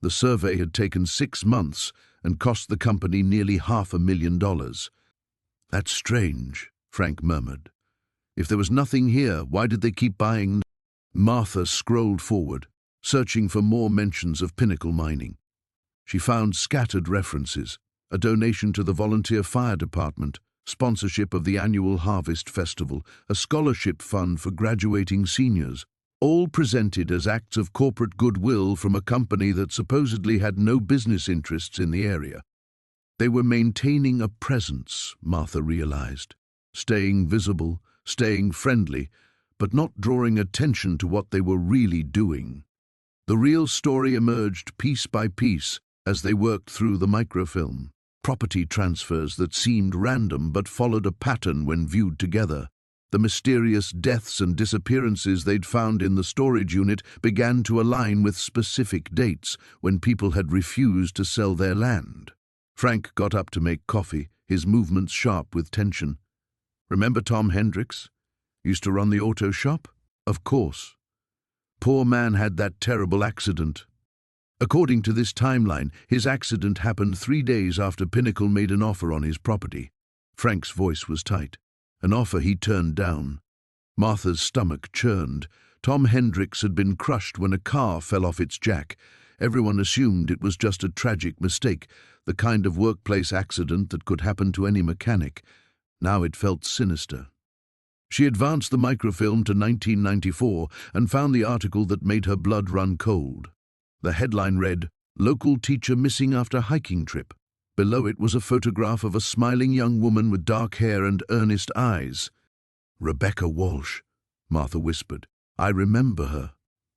S1: The survey had taken 6 months and cost the company nearly $500,000. "That's strange," Frank murmured. "If there was nothing here, why did they keep buying?" Martha scrolled forward, searching for more mentions of Pinnacle Mining. She found scattered references: a donation to the volunteer fire department, sponsorship of the annual Harvest Festival, a scholarship fund for graduating seniors, all presented as acts of corporate goodwill from a company that supposedly had no business interests in the area. They were maintaining a presence, Martha realized, staying visible, staying friendly, but not drawing attention to what they were really doing. The real story emerged piece by piece as they worked through the microfilm. Property transfers that seemed random but followed a pattern when viewed together. The mysterious deaths and disappearances they'd found in the storage unit began to align with specific dates when people had refused to sell their land. Frank got up to make coffee, his movements sharp with tension. "Remember Tom Hendricks? Used to run the auto shop?" "Of course. Poor man had that terrible accident." According to this timeline, his accident happened 3 days after Pinnacle made an offer on his property. Frank's voice was tight. An offer he turned down. Martha's stomach churned. Tom Hendricks had been crushed when a car fell off its jack. Everyone assumed it was just a tragic mistake, the kind of workplace accident that could happen to any mechanic. Now it felt sinister. She advanced the microfilm to 1994 and found the article that made her blood run cold. The headline read, "Local Teacher Missing After Hiking Trip." Below it was a photograph of a smiling young woman with dark hair and earnest eyes. "Rebecca Walsh," Martha whispered. "I remember her.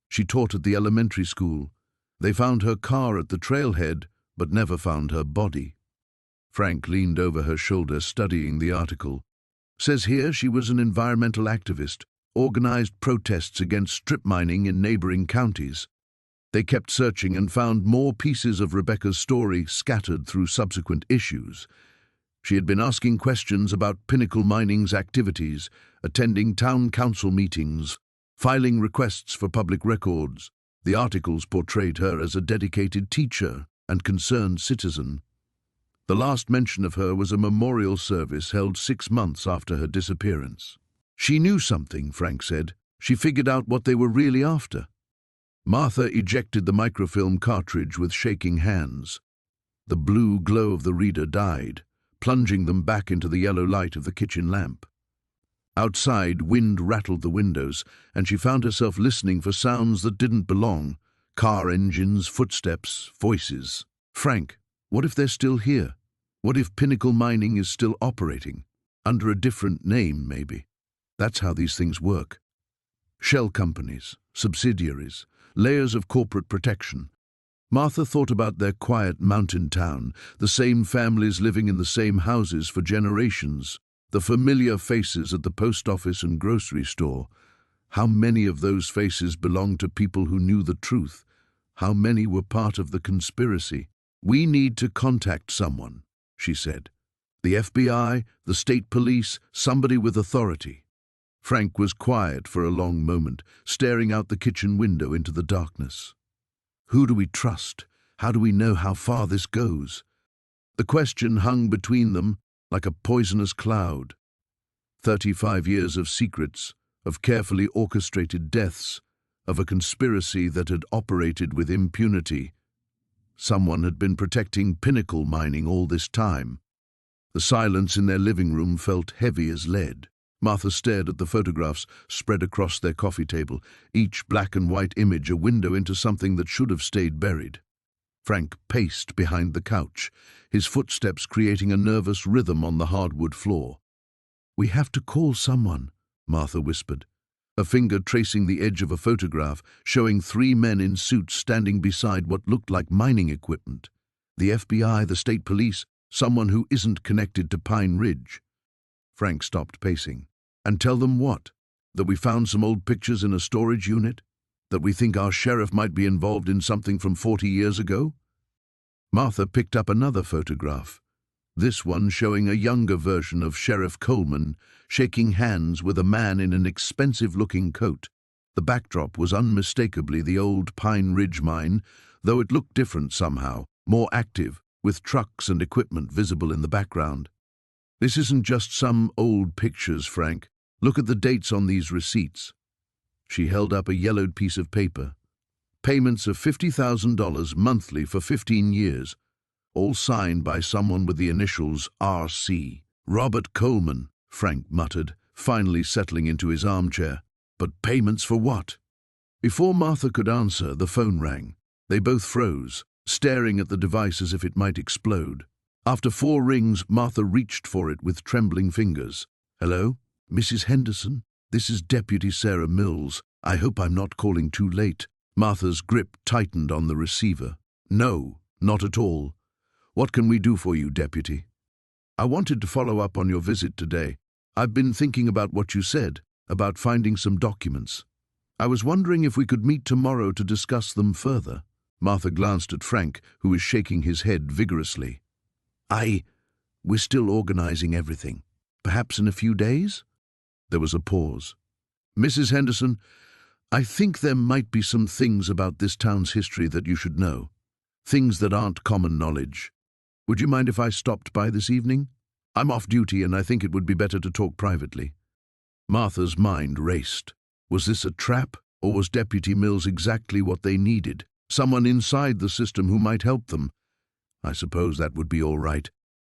S1: She taught at the elementary school. They found her car at the trailhead, but never found her body." Frank leaned over her shoulder, studying the article. "Says here she was an environmental activist, organized protests against strip mining in neighboring counties. They kept searching and found more pieces of Rebecca's story scattered through subsequent issues. She had been asking questions about Pinnacle Mining's activities, attending town council meetings, filing requests for public records. The articles portrayed her as a dedicated teacher and concerned citizen. The last mention of her was a memorial service held 6 months after her disappearance. "She knew something," Frank said. "She figured out what they were really after." Martha ejected the microfilm cartridge with shaking hands. The blue glow of the reader died, plunging them back into the yellow light of the kitchen lamp. Outside, wind rattled the windows, and she found herself listening for sounds that didn't belong. Car engines, footsteps, voices. "Frank, what if they're still here? What if Pinnacle Mining is still operating? Under a different name, maybe. That's how these things work. Shell companies, subsidiaries, layers of corporate protection." Martha thought about their quiet mountain town, the same families living in the same houses for generations, the familiar faces at the post office and grocery store. How many of those faces belonged to people who knew the truth? How many were part of the conspiracy? "We need to contact someone," she said. "The FBI, the state police, somebody with authority." Frank was quiet for a long moment, staring out the kitchen window into the darkness. Who do we trust? How do we know how far this goes? The question hung between them like a poisonous cloud. 35 years of secrets, of carefully orchestrated deaths, of a conspiracy that had operated with impunity. Someone had been protecting Pinnacle Mining all this time. The silence in their living room felt heavy as lead. Martha stared at the photographs spread across their coffee table, each black and white image a window into something that should have stayed buried. Frank paced behind the couch, his footsteps creating a nervous rhythm on the hardwood floor. "We have to call someone," Martha whispered, a finger tracing the edge of a photograph showing 3 men in suits standing beside what looked like mining equipment. The FBI, the state police, someone who isn't connected to Pine Ridge. Frank stopped pacing. "And tell them what? That we found some old pictures in a storage unit? That we think our sheriff might be involved in something from 40 years ago?" Martha picked up another photograph, this one showing a younger version of Sheriff Coleman shaking hands with a man in an expensive-looking coat. The backdrop was unmistakably the old Pine Ridge mine, though it looked different somehow, more active, with trucks and equipment visible in the background. "This isn't just some old pictures, Frank. Look at the dates on these receipts." She held up a yellowed piece of paper. Payments of $50,000 monthly for 15 years, all signed by someone with the initials R.C. "Robert Coleman," Frank muttered, finally settling into his armchair. "But payments for what?" Before Martha could answer, the phone rang. They both froze, staring at the device as if it might explode. After 4 rings, Martha reached for it with trembling fingers. "Hello? Mrs. Henderson? This is Deputy Sarah Mills. I hope I'm not calling too late." Martha's grip tightened on the receiver. "No, not at all. What can we do for you, Deputy?" "I wanted to follow up on your visit today. I've been thinking about what you said, about finding some documents. I was wondering if we could meet tomorrow to discuss them further." Martha glanced at Frank, who was shaking his head vigorously. We're still organizing everything. Perhaps in a few days?" There was a pause. "Mrs. Henderson, I think there might be some things about this town's history that you should know. Things that aren't common knowledge. Would you mind if I stopped by this evening? I'm off duty and I think it would be better to talk privately." Martha's mind raced. Was this a trap, or was Deputy Mills exactly what they needed? Someone inside the system who might help them? I suppose that would be all right.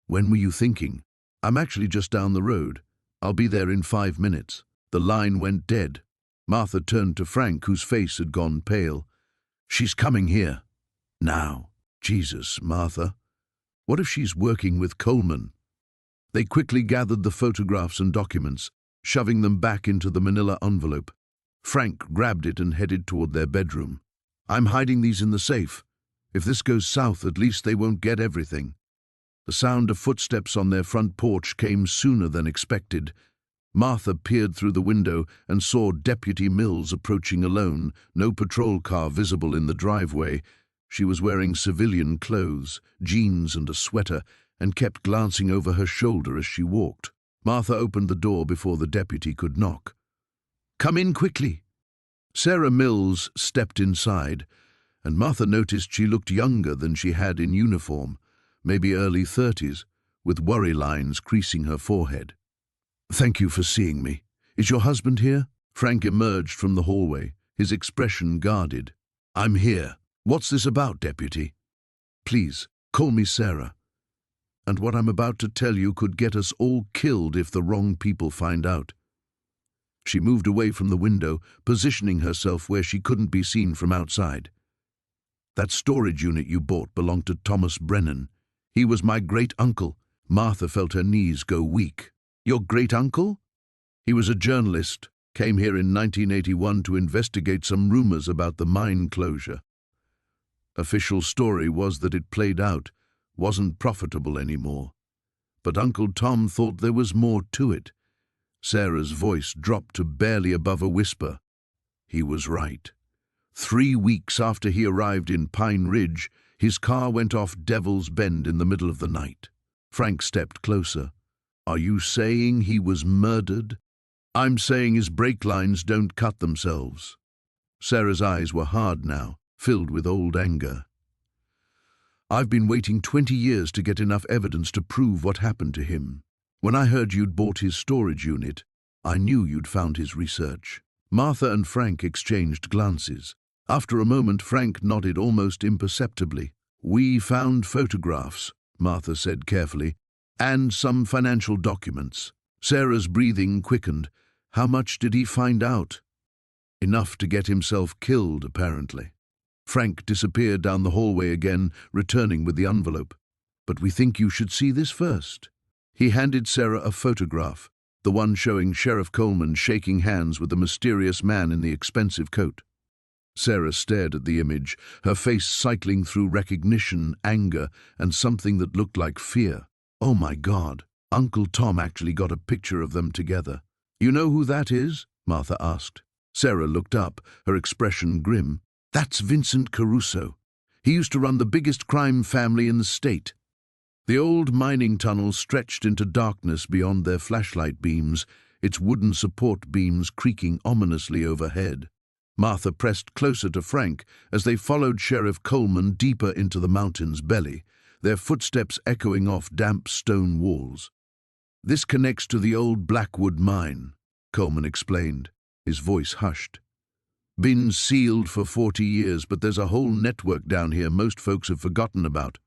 S1: "When were you thinking?" "I'm actually just down the road. I'll be there in 5 minutes." The line went dead. Martha turned to Frank, whose face had gone pale. "She's coming here. Now." "Jesus, Martha. What if she's working with Coleman?" They quickly gathered the photographs and documents, shoving them back into the manila envelope. Frank grabbed it and headed toward their bedroom. "I'm hiding these in the safe. If this goes south, at least they won't get everything." The sound of footsteps on their front porch came sooner than expected. Martha peered through the window and saw Deputy Mills approaching alone, no patrol car visible in the driveway. She was wearing civilian clothes, jeans and a sweater, and kept glancing over her shoulder as she walked. Martha opened the door before the deputy could knock. "Come in quickly." Sarah Mills stepped inside, and Martha noticed she looked younger than she had in uniform, maybe early 30s, with worry lines creasing her forehead. "Thank you for seeing me. Is your husband here?" Frank emerged from the hallway, his expression guarded. "I'm here. What's this about, Deputy?" "Please, call me Sarah. And what I'm about to tell you could get us all killed if the wrong people find out." She moved away from the window, positioning herself where she couldn't be seen from outside. "That storage unit you bought belonged to Thomas Brennan. He was my great-uncle." Martha felt her knees go weak. "Your great-uncle?" "He was a journalist, came here in 1981 to investigate some rumors about the mine closure. Official story was that it played out, wasn't profitable anymore. But Uncle Tom thought there was more to it." Sarah's voice dropped to barely above a whisper. "He was right. 3 weeks after he arrived in Pine Ridge, his car went off Devil's Bend in the middle of the night." Frank stepped closer. "Are you saying he was murdered?" "I'm saying his brake lines don't cut themselves." Sarah's eyes were hard now, filled with old anger. "I've been waiting 20 years to get enough evidence to prove what happened to him. When I heard you'd bought his storage unit, I knew you'd found his research." Martha and Frank exchanged glances. After a moment, Frank nodded almost imperceptibly. "We found photographs," Martha said carefully, And some financial documents. Sarah's breathing quickened. How much did he find out? Enough to get himself killed, apparently. Frank disappeared down the hallway again, returning with the envelope. But we think you should see this first. He handed Sarah a photograph, the one showing Sheriff Coleman shaking hands with the mysterious man in the expensive coat. Sarah stared at the image, her face cycling through recognition, anger, and something that looked like fear. Oh my God, Uncle Tom actually got a picture of them together. You know who that is? Martha asked. Sarah looked up, her expression grim. That's Vincent Caruso. He used to run the biggest crime family in the state. The old mining tunnel stretched into darkness beyond their flashlight beams, its wooden support beams creaking ominously overhead. Martha pressed closer to Frank as they followed Sheriff Coleman deeper into the mountain's belly, their footsteps echoing off damp stone walls. This connects to the old Blackwood mine, Coleman explained, his voice hushed. Been sealed for 40 years, but there's a whole network down here most folks have forgotten about.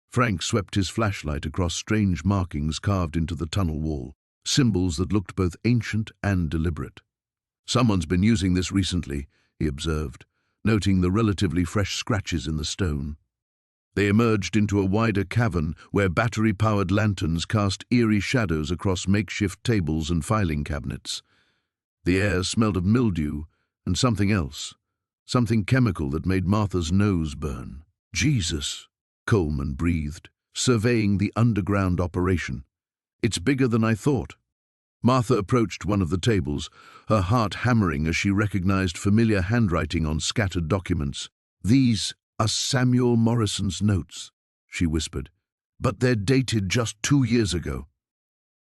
S1: Frank swept his flashlight across strange markings carved into the tunnel wall, symbols that looked both ancient and deliberate. Someone's been using this recently, he observed, noting the relatively fresh scratches in the stone. They emerged into a wider cavern where battery-powered lanterns cast eerie shadows across makeshift tables and filing cabinets. The air smelled of mildew and something else, something chemical that made Martha's nose burn. Jesus, Coleman breathed, surveying the underground operation. It's bigger than I thought. Martha approached one of the tables, her heart hammering as she recognized familiar handwriting on scattered documents. These are Samuel Morrison's notes, she whispered, but they're dated just 2 years ago.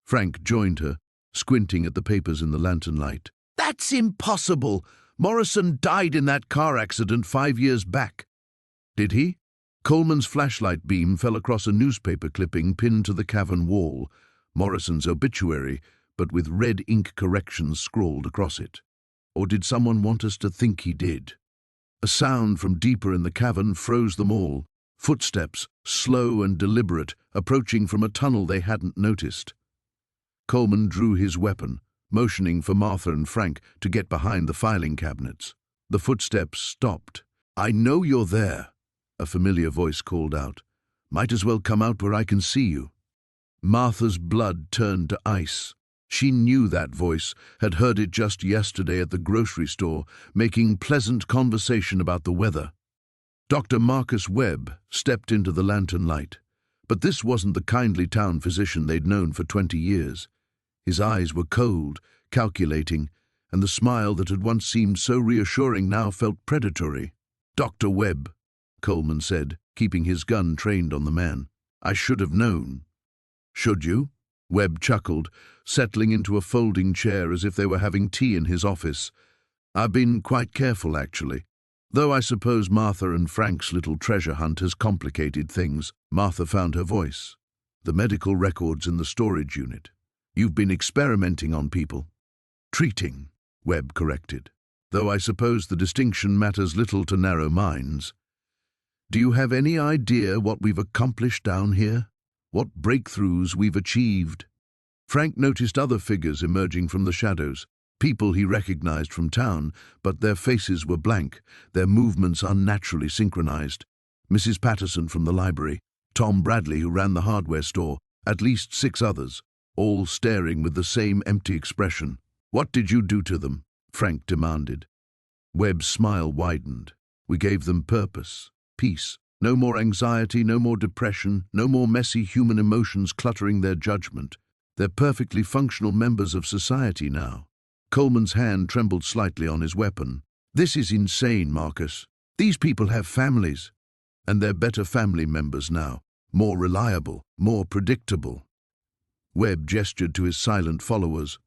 S1: Frank joined her, squinting at the papers in the lantern light. That's impossible! Morrison died in that car accident 5 years back. Did he? Coleman's flashlight beam fell across a newspaper clipping pinned to the cavern wall, Morrison's obituary, but with red ink corrections scrawled across it. Or did someone want us to think he did? A sound from deeper in the cavern froze them all, footsteps, slow and deliberate, approaching from a tunnel they hadn't noticed. Coleman drew his weapon, motioning for Martha and Frank to get behind the filing cabinets. The footsteps stopped. I know you're there, a familiar voice called out. Might as well come out where I can see you. Martha's blood turned to ice. She knew that voice, had heard it just yesterday at the grocery store, making pleasant conversation about the weather. Dr. Marcus Webb stepped into the lantern light, but this wasn't the kindly town physician they'd known for 20 years. His eyes were cold, calculating, and the smile that had once seemed so reassuring now felt predatory. Dr. Webb, Coleman said, keeping his gun trained on the man. I should have known. Should you? Webb chuckled, settling into a folding chair as if they were having tea in his office. I've been quite careful, actually. Though I suppose Martha and Frank's little treasure hunt has complicated things. Martha found her voice. The medical records in the storage unit. You've been experimenting on people. Treating, Webb corrected. Though I suppose the distinction matters little to narrow minds. Do you have any idea what we've accomplished down here? What breakthroughs we've achieved? Frank noticed other figures emerging from the shadows, people he recognized from town, but their faces were blank, their movements unnaturally synchronized. Mrs. Patterson from the library, Tom Bradley who ran the hardware store, at least 6 others, all staring with the same empty expression. What did you do to them? Frank demanded. Webb's smile widened. We gave them purpose, peace. No more anxiety, no more depression, no more messy human emotions cluttering their judgment. They're perfectly functional members of society now. Coleman's hand trembled slightly on his weapon. This is insane, Marcus. These people have families, and they're better family members now. More reliable, more predictable. Webb gestured to his silent followers.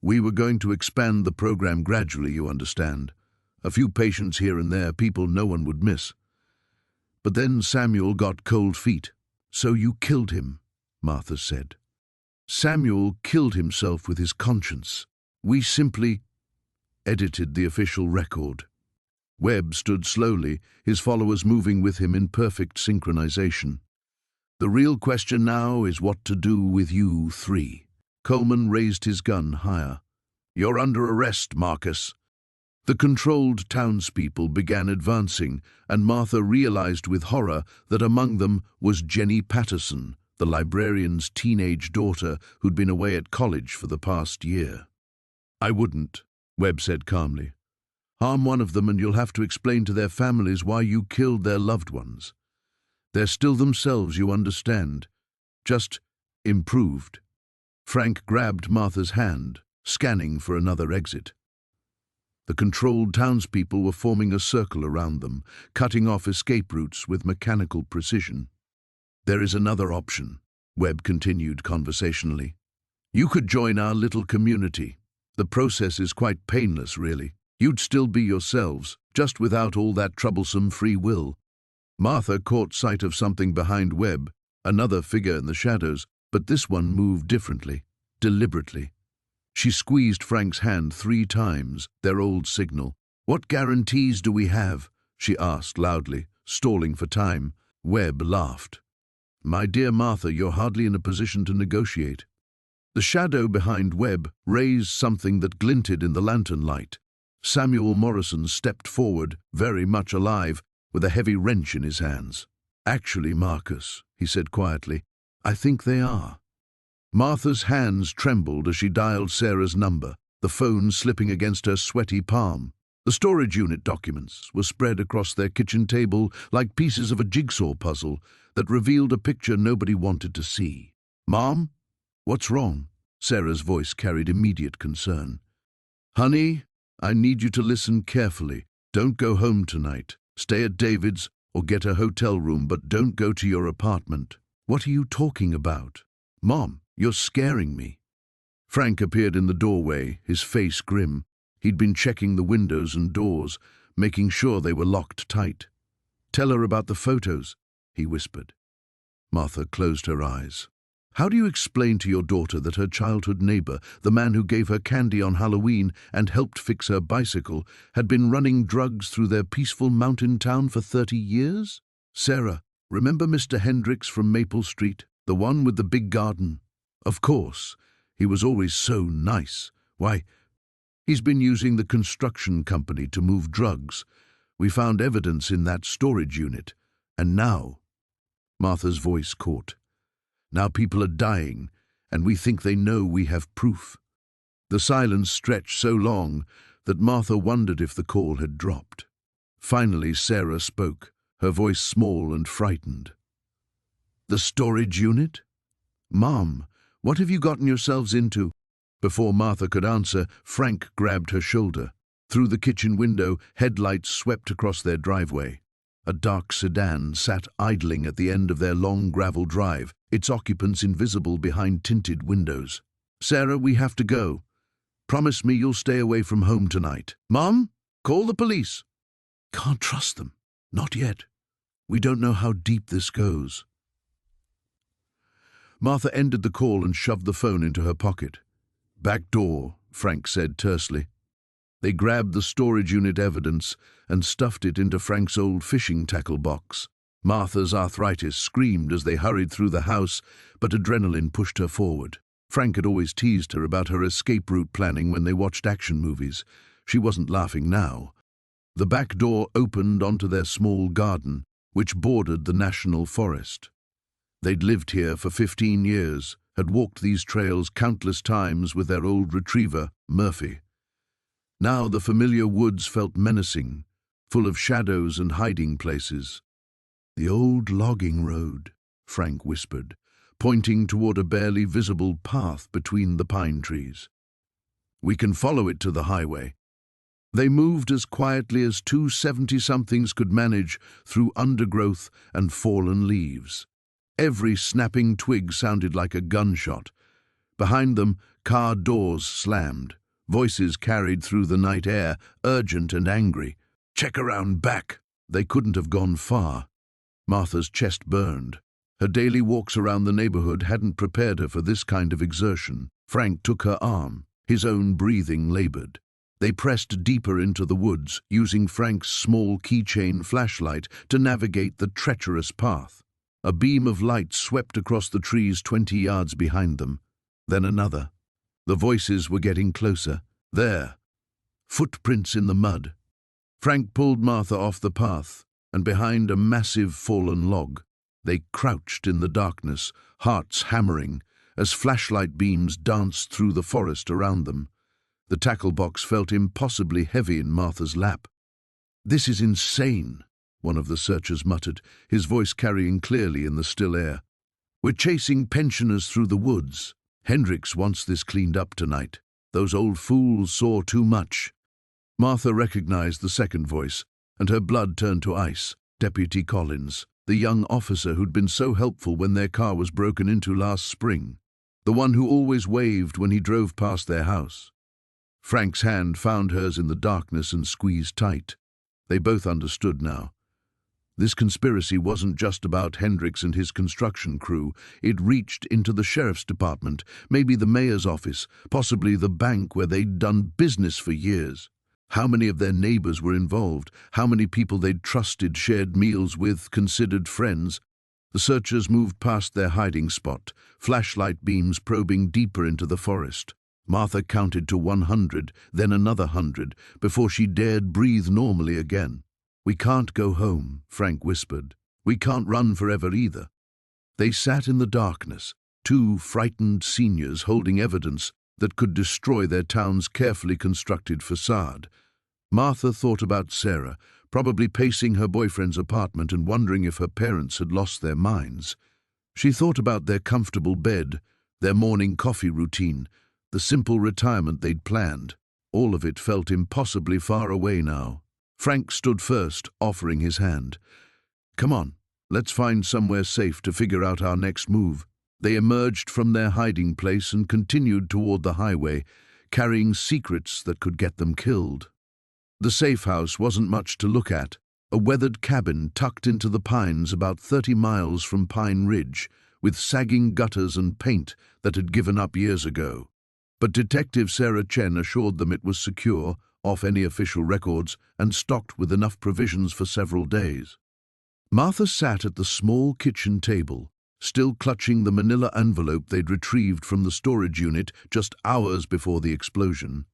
S1: We were going to expand the program gradually, you understand. A few patients here and there, people no one would miss. But then Samuel got cold feet. So you killed him, Martha said. Samuel killed himself with his conscience. We simply edited the official record. Webb stood slowly, his followers moving with him in perfect synchronization. The real question now is what to do with you three. Coleman raised his gun higher. You're under arrest, Marcus. The controlled townspeople began advancing, and Martha realized with horror that among them was Jenny Patterson, the librarian's teenage daughter who'd been away at college for the past year. I wouldn't, Webb said calmly. Harm one of them and you'll have to explain to their families why you killed their loved ones. They're still themselves, you understand. Just improved. Frank grabbed Martha's hand, scanning for another exit. The controlled townspeople were forming a circle around them, cutting off escape routes with mechanical precision. There is another option, Webb continued conversationally. You could join our little community. The process is quite painless, really. You'd still be yourselves, just without all that troublesome free will. Martha caught sight of something behind Webb, another figure in the shadows, but this one moved differently, deliberately. She squeezed Frank's hand 3 times, their old signal. What guarantees do we have? She asked loudly, stalling for time. Webb laughed. My dear Martha, you're hardly in a position to negotiate. The shadow behind Webb raised something that glinted in the lantern light. Samuel Morrison stepped forward, very much alive, with a heavy wrench in his hands. Actually, Marcus, he said quietly, I think they are. Martha's hands trembled as she dialed Sarah's number, the phone slipping against her sweaty palm. The storage unit documents were spread across their kitchen table like pieces of a jigsaw puzzle that revealed a picture nobody wanted to see. Mom? What's wrong? Sarah's voice carried immediate concern. Honey, I need you to listen carefully. Don't go home tonight. Stay at David's or get a hotel room, but don't go to your apartment. What are you talking about? Mom, you're scaring me. Frank appeared in the doorway, his face grim. He'd been checking the windows and doors, making sure they were locked tight. Tell her about the photos, he whispered. Martha closed her eyes. How do you explain to your daughter that her childhood neighbor, the man who gave her candy on Halloween and helped fix her bicycle, had been running drugs through their peaceful mountain town for 30 years? Sarah, remember Mr. Hendricks from Maple Street, the one with the big garden? Of course, he was always so nice. Why, he's been using the construction company to move drugs. We found evidence in that storage unit. And now, Martha's voice caught. Now people are dying, and we think they know we have proof. The silence stretched so long that Martha wondered if the call had dropped. Finally, Sarah spoke, her voice small and frightened. The storage unit? Mom, what have you gotten yourselves into? Before Martha could answer, Frank grabbed her shoulder. Through the kitchen window, headlights swept across their driveway. A dark sedan sat idling at the end of their long gravel drive, its occupants invisible behind tinted windows. Sarah, we have to go. Promise me you'll stay away from home tonight. Mom, call the police. Can't trust them. Not yet. We don't know how deep this goes. Martha ended the call and shoved the phone into her pocket. Back door, Frank said tersely. They grabbed the storage unit evidence and stuffed it into Frank's old fishing tackle box. Martha's arthritis screamed as they hurried through the house, but adrenaline pushed her forward. Frank had always teased her about her escape route planning when they watched action movies. She wasn't laughing now. The back door opened onto their small garden, which bordered the national forest. They'd lived here for 15 years, had walked these trails countless times with their old retriever, Murphy. Now the familiar woods felt menacing, full of shadows and hiding places. The old logging road, Frank whispered, pointing toward a barely visible path between the pine trees. We can follow it to the highway. They moved as quietly as two 70-somethings could manage through undergrowth and fallen leaves. Every snapping twig sounded like a gunshot. Behind them, car doors slammed. Voices carried through the night air, urgent and angry. Check around back. They couldn't have gone far. Martha's chest burned. Her daily walks around the neighborhood hadn't prepared her for this kind of exertion. Frank took her arm. His own breathing labored. They pressed deeper into the woods, using Frank's small keychain flashlight to navigate the treacherous path. A beam of light swept across the trees 20 yards behind them. Then another. The voices were getting closer. There. Footprints in the mud. Frank pulled Martha off the path, and behind a massive fallen log, they crouched in the darkness, hearts hammering, as flashlight beams danced through the forest around them. The tackle box felt impossibly heavy in Martha's lap. "This is insane," one of the searchers muttered, his voice carrying clearly in the still air. "We're chasing pensioners through the woods. Hendricks wants this cleaned up tonight. Those old fools saw too much." Martha recognized the second voice, and her blood turned to ice. Deputy Collins, the young officer who'd been so helpful when their car was broken into last spring. The one who always waved when he drove past their house. Frank's hand found hers in the darkness and squeezed tight. They both understood now. This conspiracy wasn't just about Hendricks and his construction crew. It reached into the sheriff's department, maybe the mayor's office, possibly the bank where they'd done business for years. How many of their neighbors were involved? How many people they'd trusted, shared meals with, considered friends? The searchers moved past their hiding spot, flashlight beams probing deeper into the forest. Martha counted to 100, then another 100, before she dared breathe normally again. "We can't go home," Frank whispered. "We can't run forever either." They sat in the darkness, two frightened seniors holding evidence that could destroy their town's carefully constructed facade. Martha thought about Sarah, probably pacing her boyfriend's apartment and wondering if her parents had lost their minds. She thought about their comfortable bed, their morning coffee routine, the simple retirement they'd planned. All of it felt impossibly far away now. Frank stood first, offering his hand. "Come on, let's find somewhere safe to figure out our next move." They emerged from their hiding place and continued toward the highway, carrying secrets that could get them killed. The safe house wasn't much to look at, a weathered cabin tucked into the pines about 30 miles from Pine Ridge, with sagging gutters and paint that had given up years ago. But Detective Sarah Chen assured them it was secure, off any official records, and stocked with enough provisions for several days. Martha sat at the small kitchen table, still clutching the manila envelope they'd retrieved from the storage unit just hours before the explosion.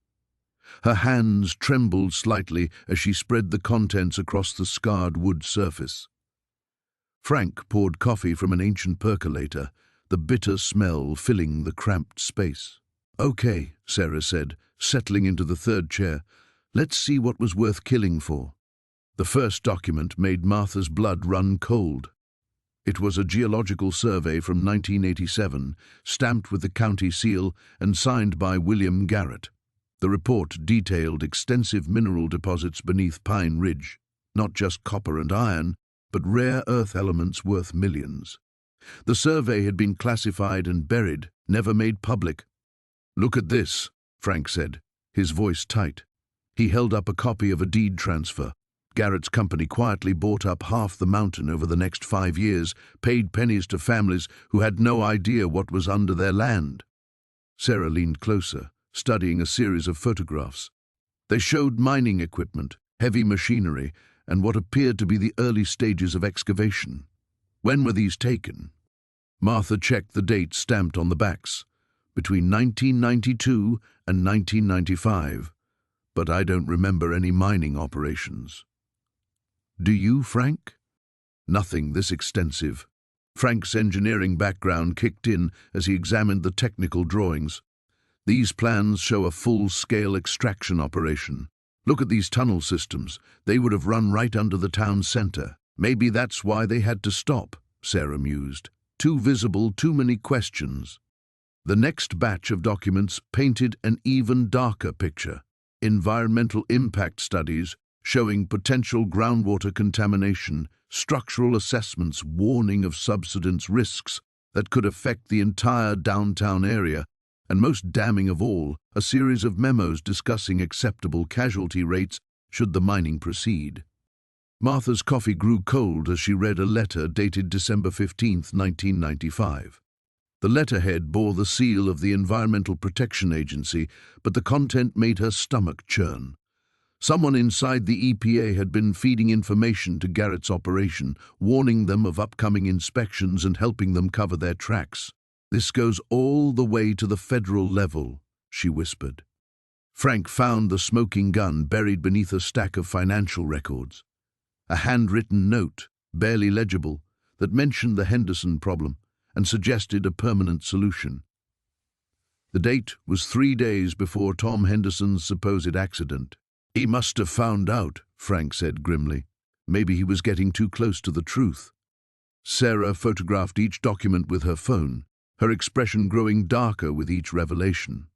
S1: Her hands trembled slightly as she spread the contents across the scarred wood surface. Frank poured coffee from an ancient percolator, the bitter smell filling the cramped space. "Okay," Sarah said, settling into the third chair. "Let's see what was worth killing for." The first document made Martha's blood run cold. It was a geological survey from 1987, stamped with the county seal and signed by William Garrett. The report detailed extensive mineral deposits beneath Pine Ridge, not just copper and iron, but rare earth elements worth millions. The survey had been classified and buried, never made public. "Look at this," Frank said, his voice tight. He held up a copy of a deed transfer. Garrett's company quietly bought up half the mountain over the next 5 years, paid pennies to families who had no idea what was under their land. Sarah leaned closer, studying a series of photographs. They showed mining equipment, heavy machinery, and what appeared to be the early stages of excavation. When were these taken? Martha checked the dates stamped on the backs. Between 1992 and 1995. But I don't remember any mining operations. Do you, Frank? Nothing this extensive. Frank's engineering background kicked in as he examined the technical drawings. These plans show a full-scale extraction operation. Look at these tunnel systems. They would have run right under the town center. Maybe that's why they had to stop, Sarah mused. Too visible, too many questions. The next batch of documents painted an even darker picture. Environmental impact studies showing potential groundwater contamination, structural assessments warning of subsidence risks that could affect the entire downtown area, and most damning of all, a series of memos discussing acceptable casualty rates should the mining proceed. Martha's coffee grew cold as she read a letter dated December 15, 1995. The letterhead bore the seal of the Environmental Protection Agency, but the content made her stomach churn. Someone inside the EPA had been feeding information to Garrett's operation, warning them of upcoming inspections and helping them cover their tracks. "This goes all the way to the federal level," she whispered. Frank found the smoking gun buried beneath a stack of financial records. A handwritten note, barely legible, that mentioned the Henderson problem and suggested a permanent solution. The date was 3 days before Tom Henderson's supposed accident. "He must have found out," Frank said grimly. "Maybe he was getting too close to the truth." Sarah photographed each document with her phone, her expression growing darker with each revelation.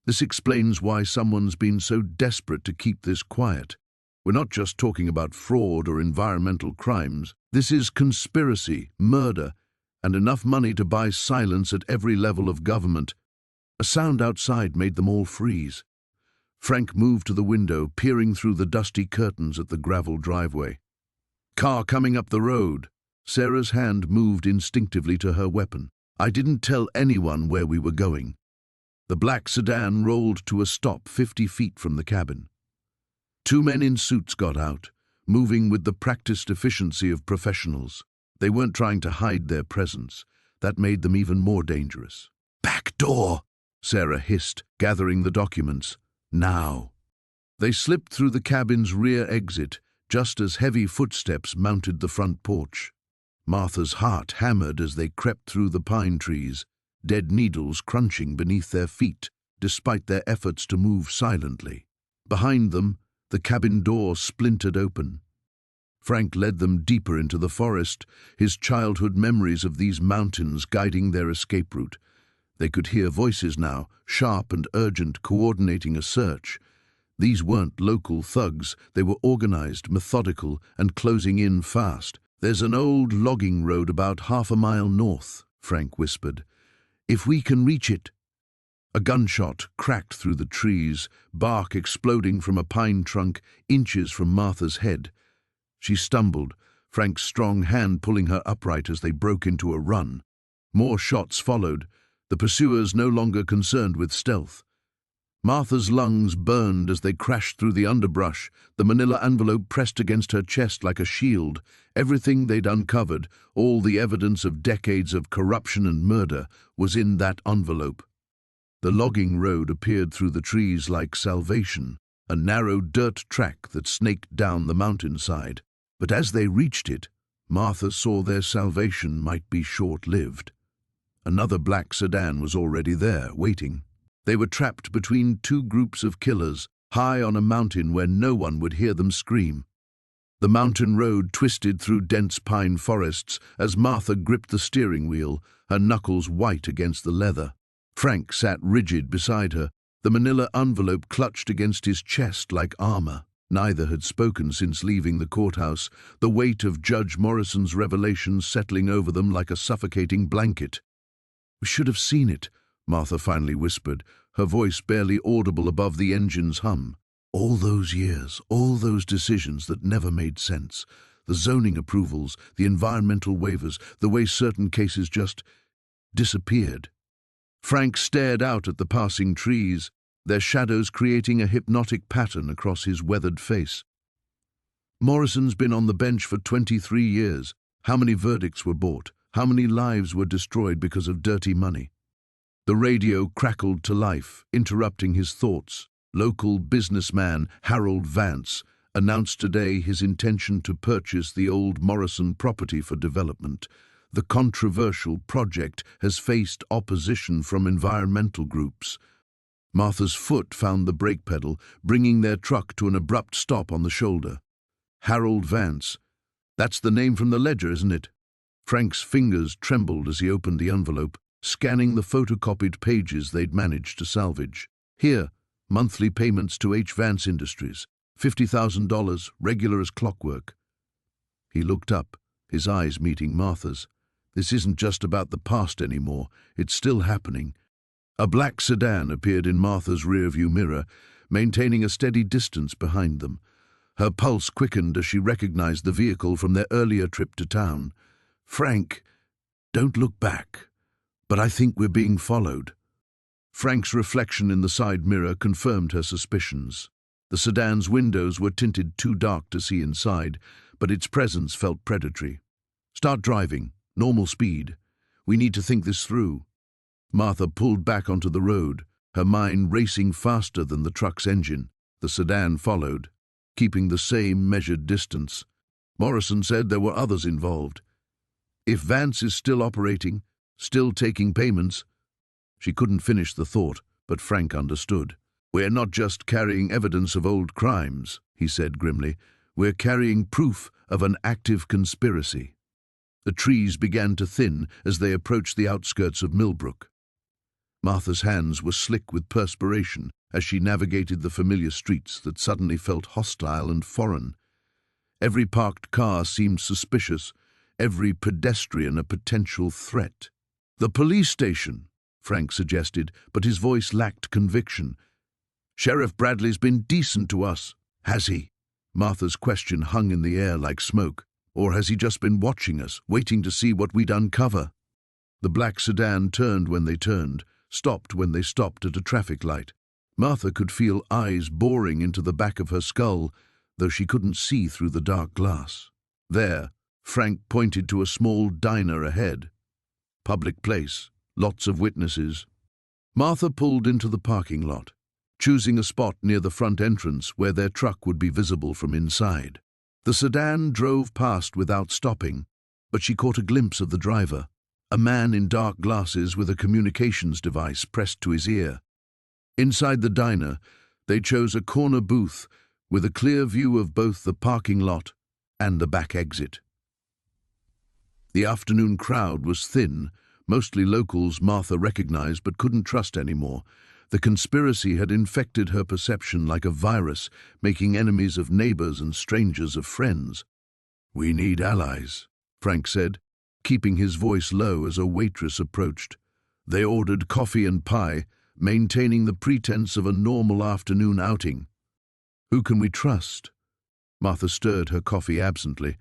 S1: "This explains why someone's been so desperate to keep this quiet. We're not just talking about fraud or environmental crimes. This is conspiracy, murder, and enough money to buy silence at every level of government." A sound outside made them all freeze. Frank moved to the window, peering through the dusty curtains at the gravel driveway. "Car coming up the road." Sarah's hand moved instinctively to her weapon. "I didn't tell anyone where we were going." The black sedan rolled to a stop 50 feet from the cabin. 2 men in suits got out, moving with the practiced efficiency of professionals. They weren't trying to hide their presence. That made them even more dangerous. "Back door," Sarah hissed, gathering the documents. "Now." They slipped through the cabin's rear exit, just as heavy footsteps mounted the front porch. Martha's heart hammered as they crept through the pine trees, dead needles crunching beneath their feet, despite their efforts to move silently. Behind them, the cabin door splintered open. Frank led them deeper into the forest, his childhood memories of these mountains guiding their escape route. They could hear voices now, sharp and urgent, coordinating a search. These weren't local thugs. They were organized, methodical, and closing in fast. "There's an old logging road about 1/2 mile north," Frank whispered. "If we can reach it." A gunshot cracked through the trees, bark exploding from a pine trunk inches from Martha's head. She stumbled, Frank's strong hand pulling her upright as they broke into a run. More shots followed, the pursuers no longer concerned with stealth. Martha's lungs burned as they crashed through the underbrush, the manila envelope pressed against her chest like a shield. Everything they'd uncovered, all the evidence of decades of corruption and murder, was in that envelope. The logging road appeared through the trees like salvation, a narrow dirt track that snaked down the mountainside. But as they reached it, Martha saw their salvation might be short-lived. Another black sedan was already there, waiting. They were trapped between 2 groups of killers, high on a mountain where no one would hear them scream. The mountain road twisted through dense pine forests as Martha gripped the steering wheel, her knuckles white against the leather. Frank sat rigid beside her, the manila envelope clutched against his chest like armor. Neither had spoken since leaving the courthouse, the weight of Judge Morrison's revelations settling over them like a suffocating blanket. "We should have seen it," Martha finally whispered, her voice barely audible above the engine's hum. "All those years, all those decisions that never made sense. The zoning approvals, the environmental waivers, the way certain cases just disappeared." Frank stared out at the passing trees, their shadows creating a hypnotic pattern across his weathered face. "Morrison's been on the bench for 23 years. How many verdicts were bought? How many lives were destroyed because of dirty money?" The radio crackled to life, interrupting his thoughts. Local businessman Harold Vance announced today his intention to purchase the old Morrison property for development. The controversial project has faced opposition from environmental groups. Martha's foot found the brake pedal, bringing their truck to an abrupt stop on the shoulder. Harold Vance. That's the name from the ledger, isn't it? Frank's fingers trembled as he opened the envelope, scanning the photocopied pages they'd managed to salvage. "Here, monthly payments to H. Vance Industries. $50,000, regular as clockwork." He looked up, his eyes meeting Martha's. This isn't just about the past anymore. It's still happening. A black sedan appeared in Martha's rearview mirror, maintaining a steady distance behind them. Her pulse quickened as she recognized the vehicle from their earlier trip to town. "Frank, don't look back. But I think we're being followed." Frank's reflection in the side mirror confirmed her suspicions. The sedan's windows were tinted too dark to see inside, but its presence felt predatory. "Start driving. Normal speed. We need to think this through." Martha pulled back onto the road, her mind racing faster than the truck's engine. The sedan followed, keeping the same measured distance. Morrison said there were others involved. If Vance is still operating, still taking payments— She couldn't finish the thought, but Frank understood. "We're not just carrying evidence of old crimes," he said grimly. "We're carrying proof of an active conspiracy." The trees began to thin as they approached the outskirts of Millbrook. Martha's hands were slick with perspiration as she navigated the familiar streets that suddenly felt hostile and foreign. Every parked car seemed suspicious, every pedestrian a potential threat. "The police station," Frank suggested, but his voice lacked conviction. "Sheriff Bradley's been decent to us." "Has he?" Martha's question hung in the air like smoke. "Or has he just been watching us, waiting to see what we'd uncover?" The black sedan turned when they turned, stopped when they stopped at a traffic light. Martha could feel eyes boring into the back of her skull, though she couldn't see through the dark glass. There, Frank pointed to a small diner ahead. Public place, lots of witnesses. Martha pulled into the parking lot, choosing a spot near the front entrance where their truck would be visible from inside. The sedan drove past without stopping, but she caught a glimpse of the driver, a man in dark glasses with a communications device pressed to his ear. Inside the diner, they chose a corner booth with a clear view of both the parking lot and the back exit. The afternoon crowd was thin, mostly locals Martha recognized but couldn't trust anymore. The conspiracy had infected her perception like a virus, making enemies of neighbors and strangers of friends. "We need allies," Frank said, keeping his voice low as a waitress approached. They ordered coffee and pie, maintaining the pretense of a normal afternoon outing. "Who can we trust?" Martha stirred her coffee absently.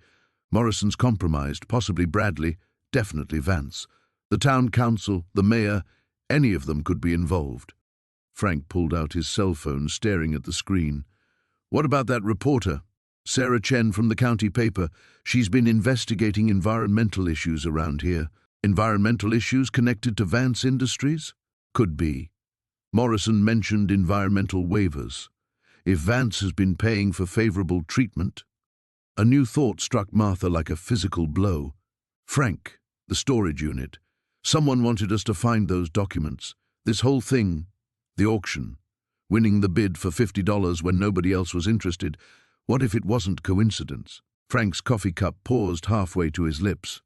S1: Morrison's compromised, possibly Bradley, definitely Vance. The town council, the mayor, any of them could be involved. Frank pulled out his cell phone, staring at the screen. "What about that reporter? Sarah Chen from the county paper. She's been investigating environmental issues around here." "Environmental issues connected to Vance Industries?" "Could be." Morrison mentioned environmental waivers. If Vance has been paying for favorable treatment— A new thought struck Martha like a physical blow. "Frank, the storage unit. Someone wanted us to find those documents. This whole thing, the auction, winning the bid for $50 when nobody else was interested. What if it wasn't coincidence?" Frank's coffee cup paused halfway to his lips.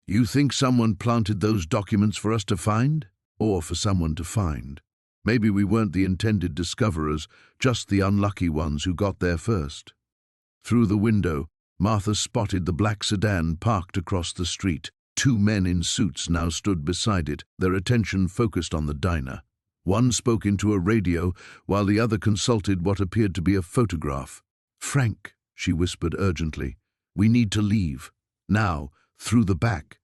S1: "You think someone planted those documents for us to find? Or for someone to find? Maybe we weren't the intended discoverers, just the unlucky ones who got there first." Through the window, Martha spotted the black sedan parked across the street. Two men in suits now stood beside it, their attention focused on the diner. One spoke into a radio, while the other consulted what appeared to be a photograph. "Frank," she whispered urgently, "we need to leave. Now, through the back."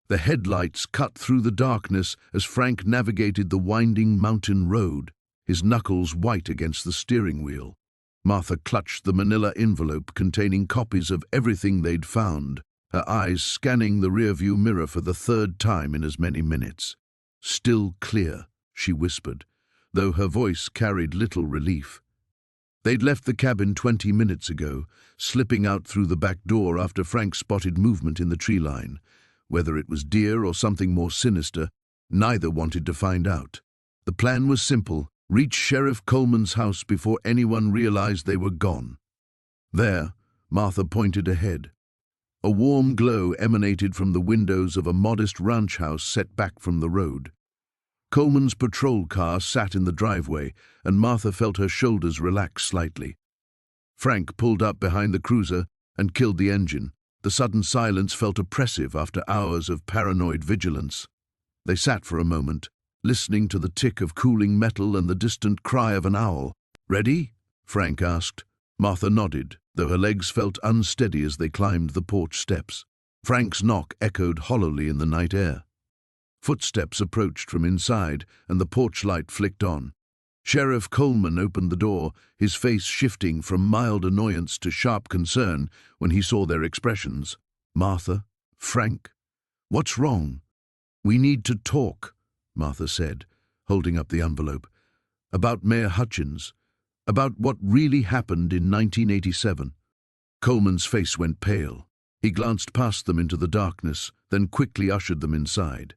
S1: The headlights cut through the darkness as Frank navigated the winding mountain road, his knuckles white against the steering wheel. Martha clutched the manila envelope containing copies of everything they'd found, her eyes scanning the rearview mirror for the third time in as many minutes. "Still clear," she whispered, though her voice carried little relief. They'd left the cabin 20 minutes ago, slipping out through the back door after Frank spotted movement in the tree line. Whether it was deer or something more sinister, neither wanted to find out. The plan was simple: reach Sheriff Coleman's house before anyone realized they were gone. There, Martha pointed ahead. A warm glow emanated from the windows of a modest ranch house set back from the road. Coleman's patrol car sat in the driveway, and Martha felt her shoulders relax slightly. Frank pulled up behind the cruiser and killed the engine. The sudden silence felt oppressive after hours of paranoid vigilance. They sat for a moment, listening to the tick of cooling metal and the distant cry of an owl. "Ready?" Frank asked. Martha nodded, though her legs felt unsteady as they climbed the porch steps. Frank's knock echoed hollowly in the night air. Footsteps approached from inside, and the porch light flicked on. Sheriff Coleman opened the door, his face shifting from mild annoyance to sharp concern when he saw their expressions. "Martha? Frank? What's wrong?" "We need to talk," Martha said, holding up the envelope. "About Mayor Hutchins. About what really happened in 1987. Coleman's face went pale. He glanced past them into the darkness, then quickly ushered them inside.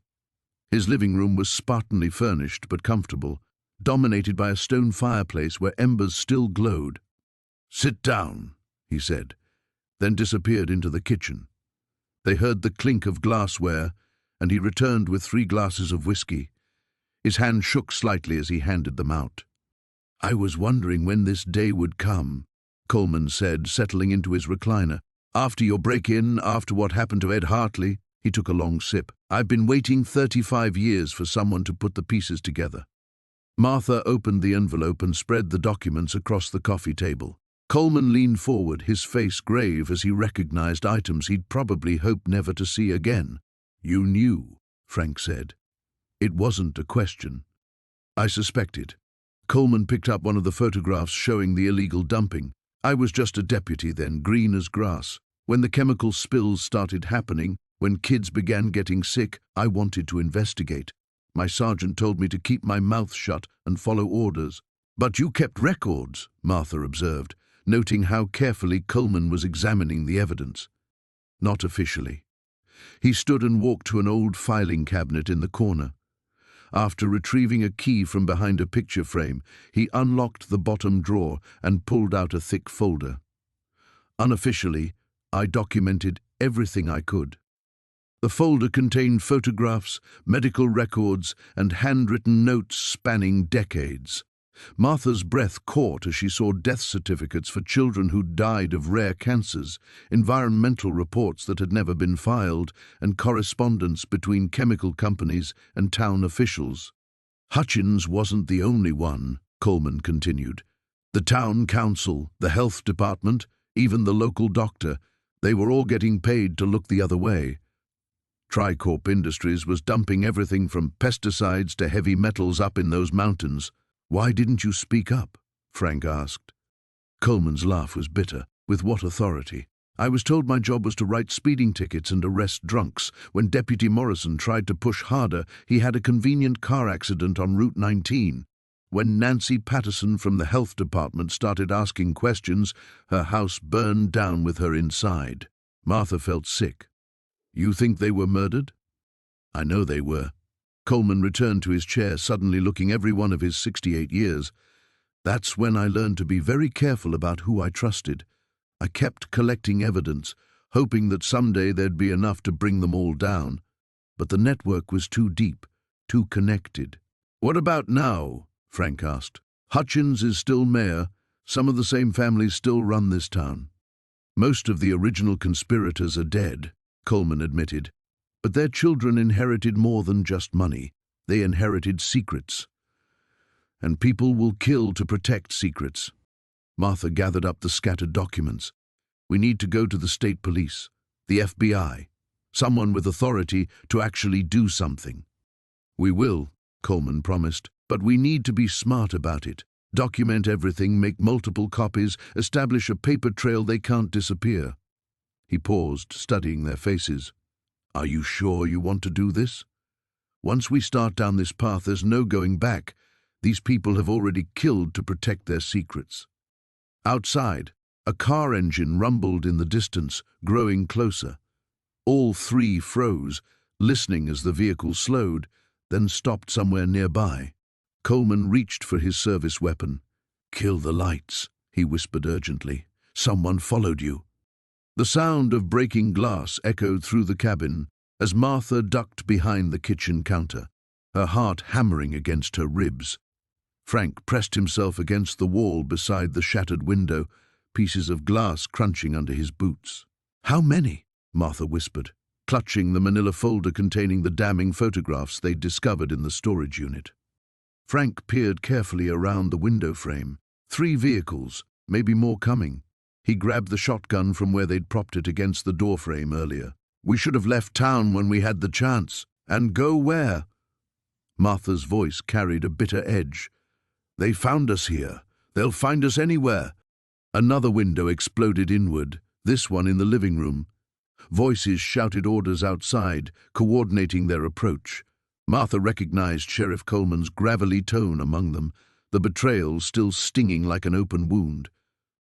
S1: His living room was spartanly furnished but comfortable, dominated by a stone fireplace where embers still glowed. "Sit down," he said, then disappeared into the kitchen. They heard the clink of glassware, and he returned with 3 glasses of whiskey. His hand shook slightly as he handed them out. "I was wondering when this day would come," Coleman said, settling into his recliner. "After your break-in, after what happened to Ed Hartley." He took a long sip. "I've been waiting 35 years for someone to put the pieces together." Martha opened the envelope and spread the documents across the coffee table. Coleman leaned forward, his face grave as he recognized items he'd probably hoped never to see again. "You knew," Frank said. "It wasn't a question." "I suspected." Coleman picked up one of the photographs showing the illegal dumping. "I was just a deputy then, green as grass. When the chemical spills started happening, when kids began getting sick, I wanted to investigate. My sergeant told me to keep my mouth shut and follow orders." "But you kept records," Martha observed, noting how carefully Coleman was examining the evidence. "Not officially." He stood and walked to an old filing cabinet in the corner. After retrieving a key from behind a picture frame, he unlocked the bottom drawer and pulled out a thick folder. "Unofficially, I documented everything I could." The folder contained photographs, medical records, and handwritten notes spanning decades. Martha's breath caught as she saw death certificates for children who died of rare cancers, environmental reports that had never been filed, and correspondence between chemical companies and town officials. "Hutchins wasn't the only one," Coleman continued. "The town council, the health department, even the local doctor, they were all getting paid to look the other way. Tricorp Industries was dumping everything from pesticides to heavy metals up in those mountains." "Why didn't you speak up?" Frank asked. Coleman's laugh was bitter. "With what authority? I was told my job was to write speeding tickets and arrest drunks. When Deputy Morrison tried to push harder, he had a convenient car accident on Route 19. When Nancy Patterson from the health department started asking questions, her house burned down with her inside." Martha felt sick. "You think they were murdered?" "I know they were." Coleman returned to his chair, suddenly looking every one of his 68 years. "That's when I learned to be very careful about who I trusted. I kept collecting evidence, hoping that someday there'd be enough to bring them all down. But the network was too deep, too connected." "What about now?" Frank asked. "Hutchins is still mayor. Some of the same families still run this town." "Most of the original conspirators are dead," Coleman admitted. "But their children inherited more than just money. They inherited secrets. And people will kill to protect secrets." Martha gathered up the scattered documents. "We need to go to the state police, the FBI, someone with authority to actually do something." "We will," Coleman promised, "but we need to be smart about it. Document everything, make multiple copies, establish a paper trail they can't disappear." He paused, studying their faces. "Are you sure you want to do this? Once we start down this path, there's no going back. These people have already killed to protect their secrets." Outside, a car engine rumbled in the distance, growing closer. All 3 froze, listening as the vehicle slowed, then stopped somewhere nearby. Coleman reached for his service weapon. "Kill the lights," he whispered urgently. "Someone followed you." The sound of breaking glass echoed through the cabin as Martha ducked behind the kitchen counter, her heart hammering against her ribs. Frank pressed himself against the wall beside the shattered window, pieces of glass crunching under his boots. "How many?" Martha whispered, clutching the manila folder containing the damning photographs they'd discovered in the storage unit. Frank peered carefully around the window frame. 3 vehicles, maybe more coming. He grabbed the shotgun from where they'd propped it against the doorframe earlier. "We should have left town when we had the chance. And go where?" Martha's voice carried a bitter edge. They found us here. They'll find us anywhere. Another window exploded inward, this one in the living room. Voices shouted orders outside, coordinating their approach. Martha recognized Sheriff Coleman's gravelly tone among them, the betrayal still stinging like an open wound.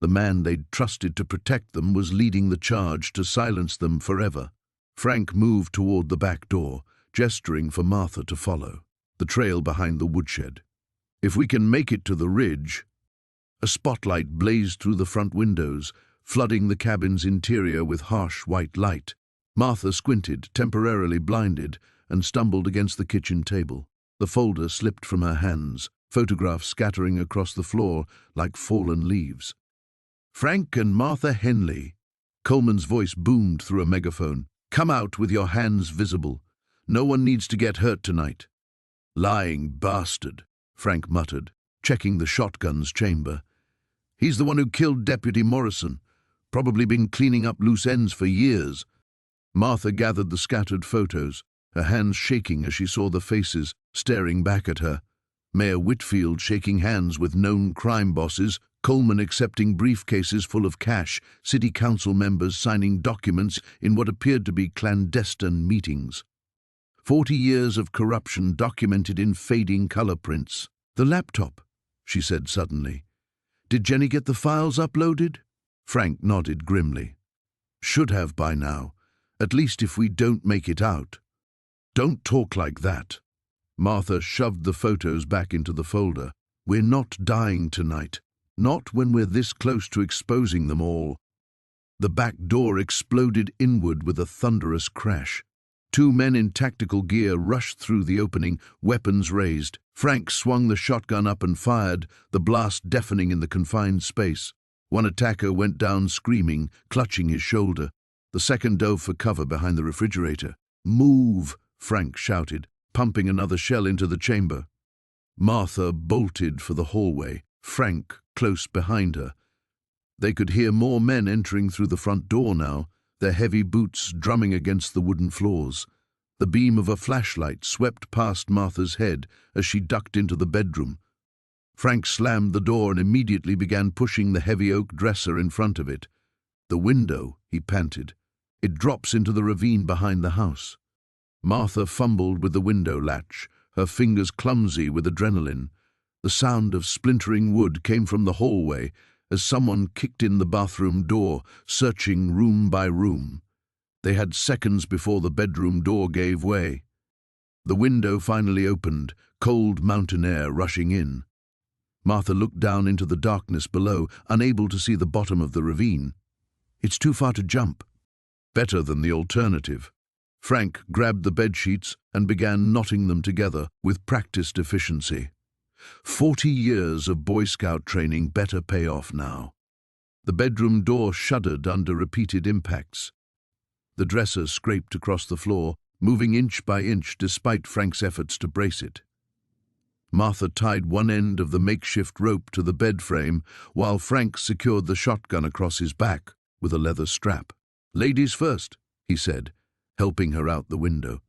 S1: The man they'd trusted to protect them was leading the charge to silence them forever. Frank moved toward the back door, gesturing for Martha to follow, the trail behind the woodshed. If we can make it to the ridge... A spotlight blazed through the front windows, flooding the cabin's interior with harsh white light. Martha squinted, temporarily blinded, and stumbled against the kitchen table. The folder slipped from her hands, photographs scattering across the floor like fallen leaves. "Frank and Martha Henley," Coleman's voice boomed through a megaphone. "Come out with your hands visible. No one needs to get hurt tonight." "Lying bastard," Frank muttered, checking the shotgun's chamber. "He's the one who killed Deputy Morrison. Probably been cleaning up loose ends for years." Martha gathered the scattered photos, her hands shaking as she saw the faces staring back at her. Mayor Whitfield shaking hands with known crime bosses, Coleman accepting briefcases full of cash, city council members signing documents in what appeared to be clandestine meetings. 40 years of corruption documented in fading color prints. "The laptop," she said suddenly. "Did Jenny get the files uploaded?" Frank nodded grimly. "Should have by now, at least if we don't make it out." "Don't talk like that." Martha shoved the photos back into the folder. "We're not dying tonight. Not when we're this close to exposing them all." The back door exploded inward with a thunderous crash. Two men in tactical gear rushed through the opening, weapons raised. Frank swung the shotgun up and fired, the blast deafening in the confined space. One attacker went down screaming, clutching his shoulder. The second dove for cover behind the refrigerator. "Move!" Frank shouted, pumping another shell into the chamber. Martha bolted for the hallway, Frank close behind her. They could hear more men entering through the front door now, their heavy boots drumming against the wooden floors. The beam of a flashlight swept past Martha's head as she ducked into the bedroom. Frank slammed the door and immediately began pushing the heavy oak dresser in front of it. "The window," he panted. "It drops into the ravine behind the house." Martha fumbled with the window latch, her fingers clumsy with adrenaline. The sound of splintering wood came from the hallway as someone kicked in the bathroom door, searching room by room. They had seconds before the bedroom door gave way. The window finally opened, cold mountain air rushing in. Martha looked down into the darkness below, unable to see the bottom of the ravine. "It's too far to jump." Better than the alternative. Frank grabbed the bedsheets and began knotting them together with practiced efficiency. 40 years of Boy Scout training better pay off now. The bedroom door shuddered under repeated impacts. The dresser scraped across the floor, moving inch by inch despite Frank's efforts to brace it. Martha tied one end of the makeshift rope to the bed frame, while Frank secured the shotgun across his back with a leather strap. "Ladies first," he said, helping her out the window.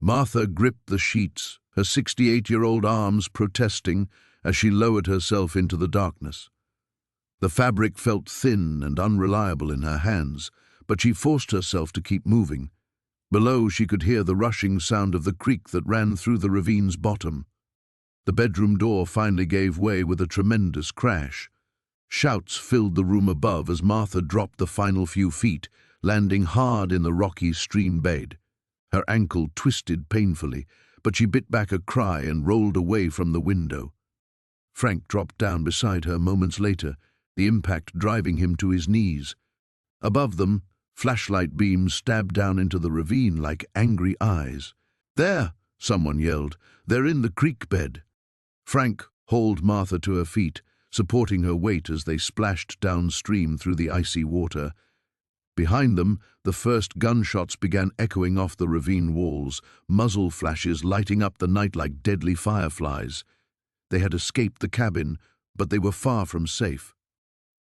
S1: Martha gripped the sheets, her 68-year-old arms protesting as she lowered herself into the darkness. The fabric felt thin and unreliable in her hands, but she forced herself to keep moving. Below, she could hear the rushing sound of the creek that ran through the ravine's bottom. The bedroom door finally gave way with a tremendous crash. Shouts filled the room above as Martha dropped the final few feet, landing hard in the rocky stream bed. Her ankle twisted painfully, but she bit back a cry and rolled away from the window. Frank dropped down beside her moments later, the impact driving him to his knees. Above them, flashlight beams stabbed down into the ravine like angry eyes. "There!" someone yelled. "They're in the creek bed." Frank hauled Martha to her feet, supporting her weight as they splashed downstream through the icy water. Behind them, the first gunshots began echoing off the ravine walls, muzzle flashes lighting up the night like deadly fireflies. They had escaped the cabin, but they were far from safe.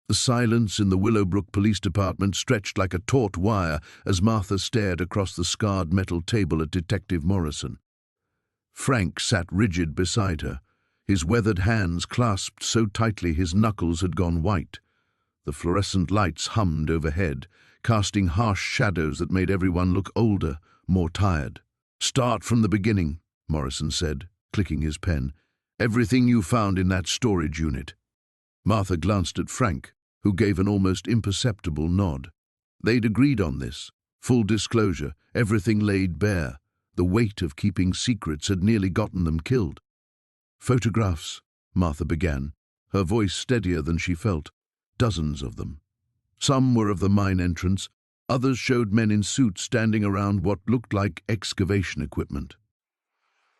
S1: The silence in the Willowbrook Police Department stretched like a taut wire as Martha stared across the scarred metal table at Detective Morrison. Frank sat rigid beside her, his weathered hands clasped so tightly his knuckles had gone white. The fluorescent lights hummed overhead, casting harsh shadows that made everyone look older, more tired. "Start from the beginning," Morrison said, clicking his pen. "Everything you found in that storage unit." Martha glanced at Frank, who gave an almost imperceptible nod. They'd agreed on this. Full disclosure, everything laid bare. The weight of keeping secrets had nearly gotten them killed. "Photographs," Martha began, her voice steadier than she felt. "Dozens of them. Some were of the mine entrance, others showed men in suits standing around what looked like excavation equipment.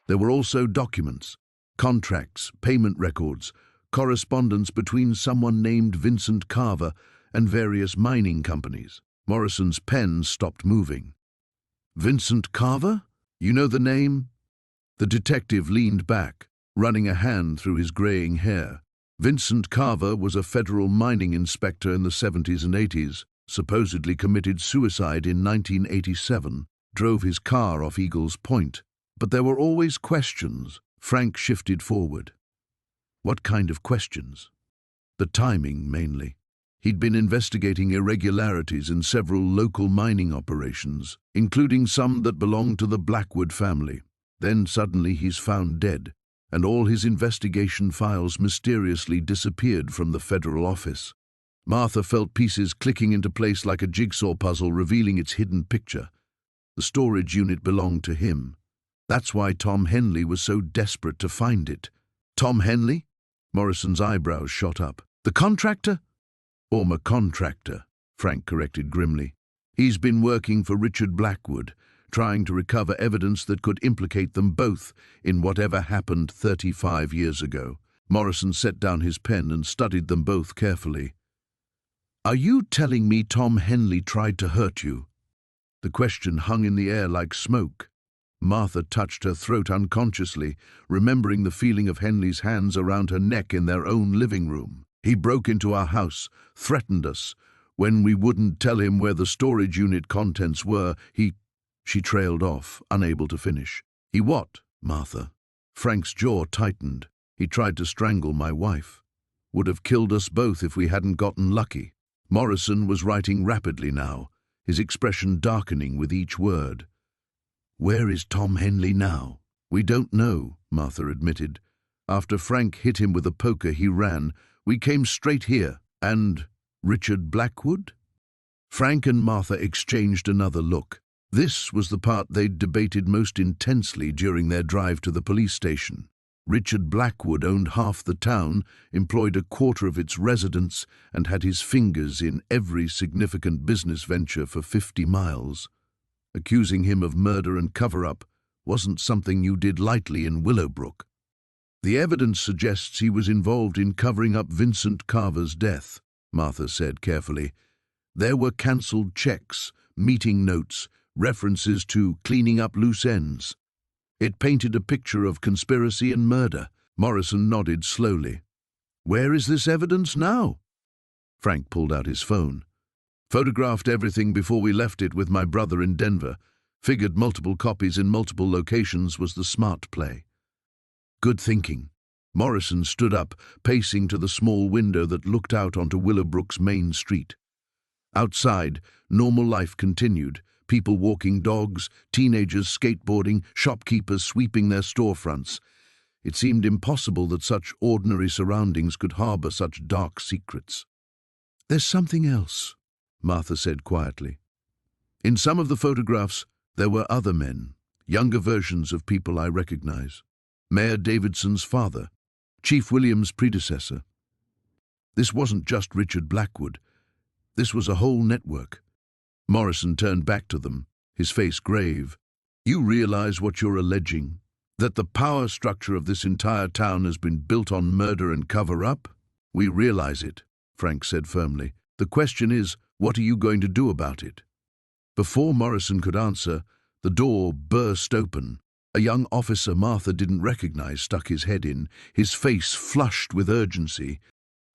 S1: There were also documents, contracts, payment records, correspondence between someone named Vincent Carver and various mining companies." Morrison's pen stopped moving. "Vincent Carver? You know the name?" The detective leaned back, running a hand through his graying hair. Vincent Carver was a federal mining inspector in the 70s and 80s, supposedly committed suicide in 1987, drove his car off Eagles Point. But there were always questions. Frank shifted forward. What kind of questions? The timing, mainly. He'd been investigating irregularities in several local mining operations, including some that belonged to the Blackwood family. Then suddenly he's found dead, and all his investigation files mysteriously disappeared from the federal office. Martha felt pieces clicking into place like a jigsaw puzzle, revealing its hidden picture. The storage unit belonged to him. That's why Tom Henley was so desperate to find it. "Tom Henley?" Morrison's eyebrows shot up. "The contractor?" "Former contractor," Frank corrected grimly. "He's been working for Richard Blackwood, trying to recover evidence that could implicate them both in whatever happened 35 years ago." Morrison set down his pen and studied them both carefully. "Are you telling me Tom Henley tried to hurt you?" The question hung in the air like smoke. Martha touched her throat unconsciously, remembering the feeling of Henley's hands around her neck in their own living room. "He broke into our house, threatened us. When we wouldn't tell him where the storage unit contents were, he—" She trailed off, unable to finish. "He what, Martha?" Frank's jaw tightened. "He tried to strangle my wife. Would have killed us both if we hadn't gotten lucky." Morrison was writing rapidly now, his expression darkening with each word. "Where is Tom Henley now?" "We don't know," Martha admitted. "After Frank hit him with a poker, he ran. We came straight here. And Richard Blackwood?" Frank and Martha exchanged another look. This was the part they'd debated most intensely during their drive to the police station. Richard Blackwood owned half the town, employed a quarter of its residents, and had his fingers in every significant business venture for 50 miles. Accusing him of murder and cover-up wasn't something you did lightly in Willowbrook. "The evidence suggests he was involved in covering up Vincent Carver's death," Martha said carefully. "There were cancelled checks, meeting notes, references to cleaning up loose ends. It painted a picture of conspiracy and murder." Morrison nodded slowly. "Where is this evidence now?" Frank pulled out his phone. "Photographed everything before we left it with my brother in Denver. Figured multiple copies in multiple locations was the smart play." "Good thinking." Morrison stood up, pacing to the small window that looked out onto Willowbrook's main street. Outside, normal life continued. People walking dogs, teenagers skateboarding, shopkeepers sweeping their storefronts. It seemed impossible that such ordinary surroundings could harbor such dark secrets. "There's something else," Martha said quietly. "In some of the photographs, there were other men, younger versions of people I recognize. Mayor Davidson's father, Chief Williams' predecessor. This wasn't just Richard Blackwood. This was a whole network." Morrison turned back to them, his face grave. "You realize what you're alleging? That the power structure of this entire town has been built on murder and cover-up?" "We realize it," Frank said firmly. "The question is, what are you going to do about it?" Before Morrison could answer, the door burst open. A young officer Martha didn't recognize stuck his head in, his face flushed with urgency.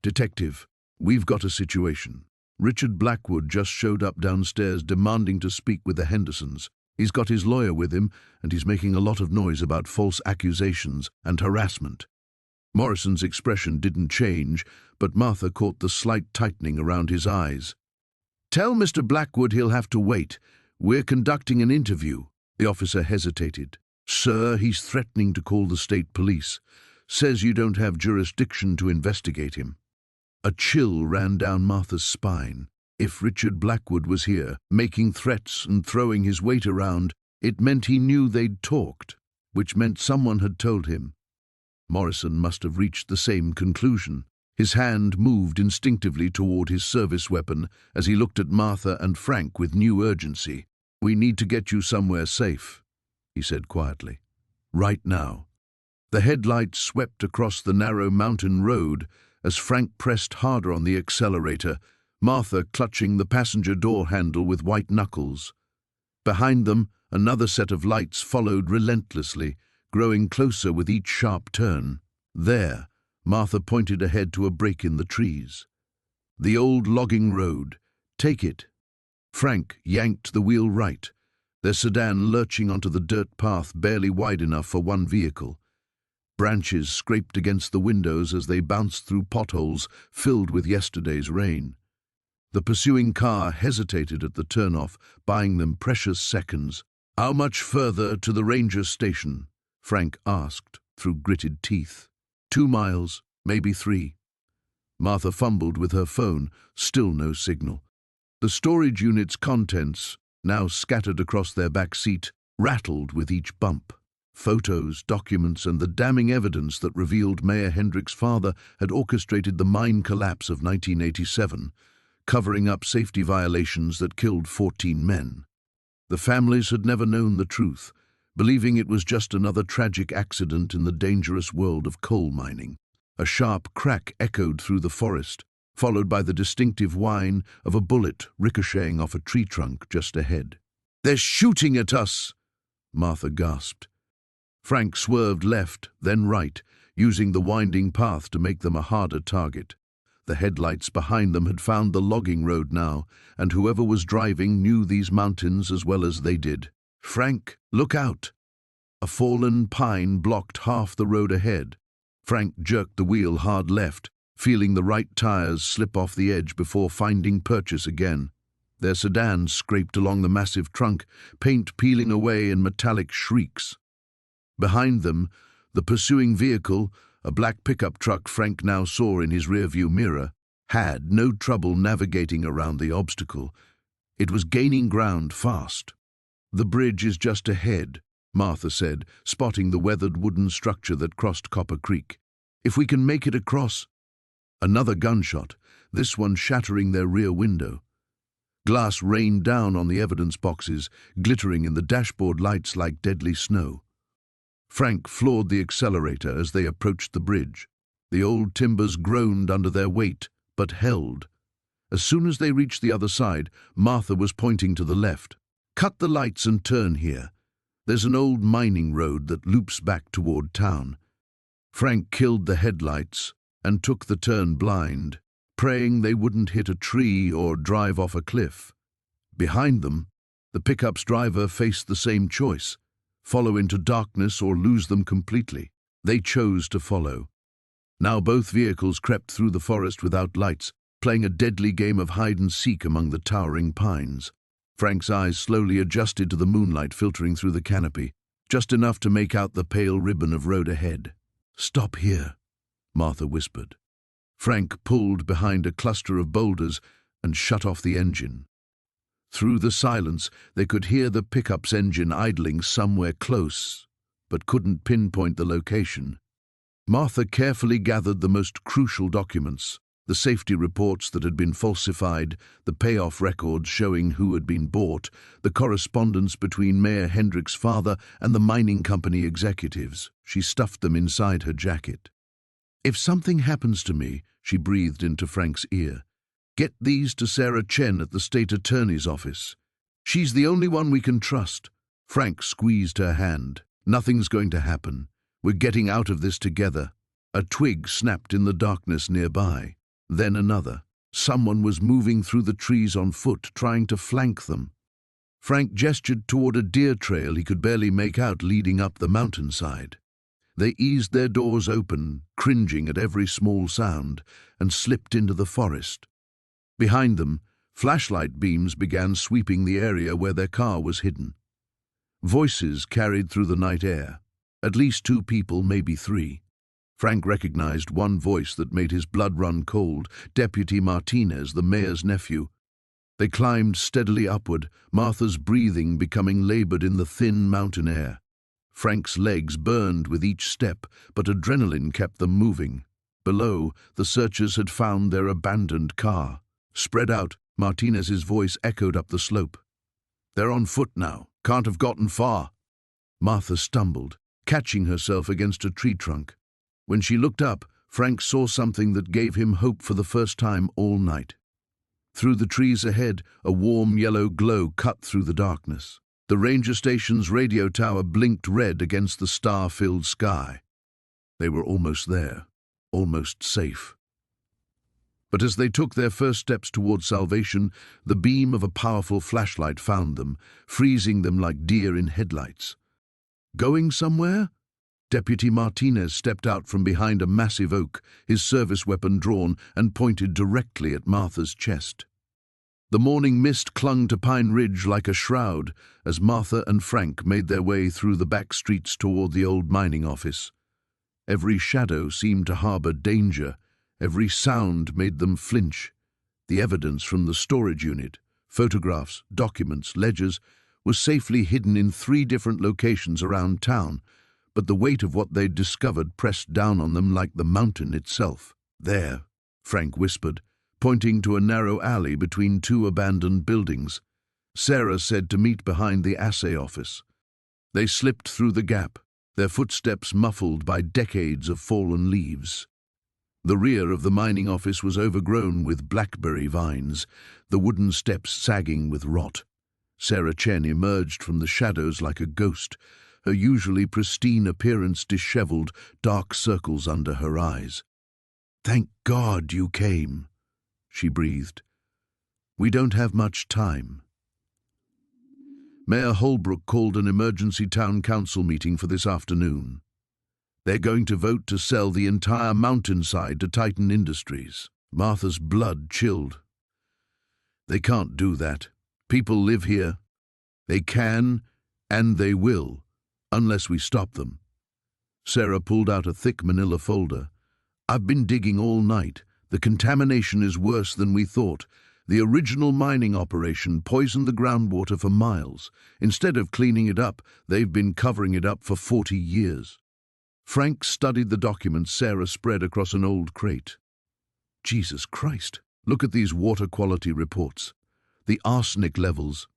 S1: "Detective, we've got a situation. Richard Blackwood just showed up downstairs demanding to speak with the Hendersons. He's got his lawyer with him, and he's making a lot of noise about false accusations and harassment." Morrison's expression didn't change, but Martha caught the slight tightening around his eyes. "Tell Mr. Blackwood he'll have to wait. We're conducting an interview." The officer hesitated. "Sir, he's threatening to call the state police. Says you don't have jurisdiction to investigate him." A chill ran down Martha's spine. If Richard Blackwood was here, making threats and throwing his weight around, it meant he knew they'd talked, which meant someone had told him. Morrison must have reached the same conclusion. His hand moved instinctively toward his service weapon as he looked at Martha and Frank with new urgency. "We need to get you somewhere safe," he said quietly. "Right now." The headlights swept across the narrow mountain road as Frank pressed harder on the accelerator, Martha clutching the passenger door handle with white knuckles. Behind them, another set of lights followed relentlessly, growing closer with each sharp turn. There, Martha pointed ahead to a break in the trees. "The old logging road. Take it." Frank yanked the wheel right, their sedan lurching onto the dirt path barely wide enough for one vehicle. Branches scraped against the windows as they bounced through potholes filled with yesterday's rain. The pursuing car hesitated at the turnoff, buying them precious seconds. "How much further to the ranger station?" Frank asked through gritted teeth. 2 miles, maybe 3. Martha fumbled with her phone, still no signal. The storage unit's contents, now scattered across their back seat, rattled with each bump. Photos, documents, and the damning evidence that revealed Mayor Hendricks' father had orchestrated the mine collapse of 1987, covering up safety violations that killed 14 men. The families had never known the truth, believing it was just another tragic accident in the dangerous world of coal mining. A sharp crack echoed through the forest, followed by the distinctive whine of a bullet ricocheting off a tree trunk just ahead. "They're shooting at us!" Martha gasped. Frank swerved left, then right, using the winding path to make them a harder target. The headlights behind them had found the logging road now, and whoever was driving knew these mountains as well as they did. "Frank, look out!" A fallen pine blocked half the road ahead. Frank jerked the wheel hard left, feeling the right tires slip off the edge before finding purchase again. Their sedan scraped along the massive trunk, paint peeling away in metallic shrieks. Behind them, the pursuing vehicle, a black pickup truck Frank now saw in his rearview mirror, had no trouble navigating around the obstacle. It was gaining ground fast. "The bridge is just ahead," Martha said, spotting the weathered wooden structure that crossed Copper Creek. "If we can make it across—" Another gunshot, this one shattering their rear window. Glass rained down on the evidence boxes, glittering in the dashboard lights like deadly snow. Frank floored the accelerator as they approached the bridge. The old timbers groaned under their weight, but held. As soon as they reached the other side, Martha was pointing to the left. "Cut the lights and turn here. There's an old mining road that loops back toward town." Frank killed the headlights and took the turn blind, praying they wouldn't hit a tree or drive off a cliff. Behind them, the pickup's driver faced the same choice: follow into darkness or lose them completely. They chose to follow. Now both vehicles crept through the forest without lights, playing a deadly game of hide-and-seek among the towering pines. Frank's eyes slowly adjusted to the moonlight filtering through the canopy, just enough to make out the pale ribbon of road ahead. "Stop here," Martha whispered. Frank pulled behind a cluster of boulders and shut off the engine. Through the silence, they could hear the pickup's engine idling somewhere close, but couldn't pinpoint the location. Martha carefully gathered the most crucial documents, the safety reports that had been falsified, the payoff records showing who had been bought, the correspondence between Mayor Hendricks' father and the mining company executives. She stuffed them inside her jacket. "If something happens to me," she breathed into Frank's ear, "get these to Sarah Chen at the state attorney's office. She's the only one we can trust." Frank squeezed her hand. "Nothing's going to happen. We're getting out of this together." A twig snapped in the darkness nearby. Then another. Someone was moving through the trees on foot, trying to flank them. Frank gestured toward a deer trail he could barely make out leading up the mountainside. They eased their doors open, cringing at every small sound, and slipped into the forest. Behind them, flashlight beams began sweeping the area where their car was hidden. Voices carried through the night air. At least 2 people, maybe 3. Frank recognized one voice that made his blood run cold, Deputy Martinez, the mayor's nephew. They climbed steadily upward, Martha's breathing becoming labored in the thin mountain air. Frank's legs burned with each step, but adrenaline kept them moving. Below, the searchers had found their abandoned car. Spread out, Martinez's voice echoed up the slope. "They're on foot now. Can't have gotten far." Martha stumbled, catching herself against a tree trunk. When she looked up, Frank saw something that gave him hope for the first time all night. Through the trees ahead, a warm yellow glow cut through the darkness. The ranger station's radio tower blinked red against the star-filled sky. They were almost there, almost safe. But as they took their first steps towards salvation, the beam of a powerful flashlight found them, freezing them like deer in headlights. "Going somewhere?" Deputy Martinez stepped out from behind a massive oak, his service weapon drawn, and pointed directly at Martha's chest. The morning mist clung to Pine Ridge like a shroud as Martha and Frank made their way through the back streets toward the old mining office. Every shadow seemed to harbor danger. Every sound made them flinch. The evidence from the storage unit, photographs, documents, ledgers, was safely hidden in 3 different locations around town, but the weight of what they'd discovered pressed down on them like the mountain itself. "There," Frank whispered, pointing to a narrow alley between 2 abandoned buildings. Sarah said to meet behind the assay office. They slipped through the gap, their footsteps muffled by decades of fallen leaves. The rear of the mining office was overgrown with blackberry vines, the wooden steps sagging with rot. Sarah Chen emerged from the shadows like a ghost, her usually pristine appearance disheveled, dark circles under her eyes. "Thank God you came," she breathed. "We don't have much time." Mayor Holbrook called an emergency town council meeting for this afternoon. They're going to vote to sell the entire mountainside to Titan Industries. Martha's blood chilled. "They can't do that. People live here. They can, and they will, unless we stop them." Sarah pulled out a thick manila folder. "I've been digging all night. The contamination is worse than we thought. The original mining operation poisoned the groundwater for miles. Instead of cleaning it up, they've been covering it up for 40 years. Frank studied the documents Sarah spread across an old crate. "Jesus Christ, look at these water quality reports. The arsenic levels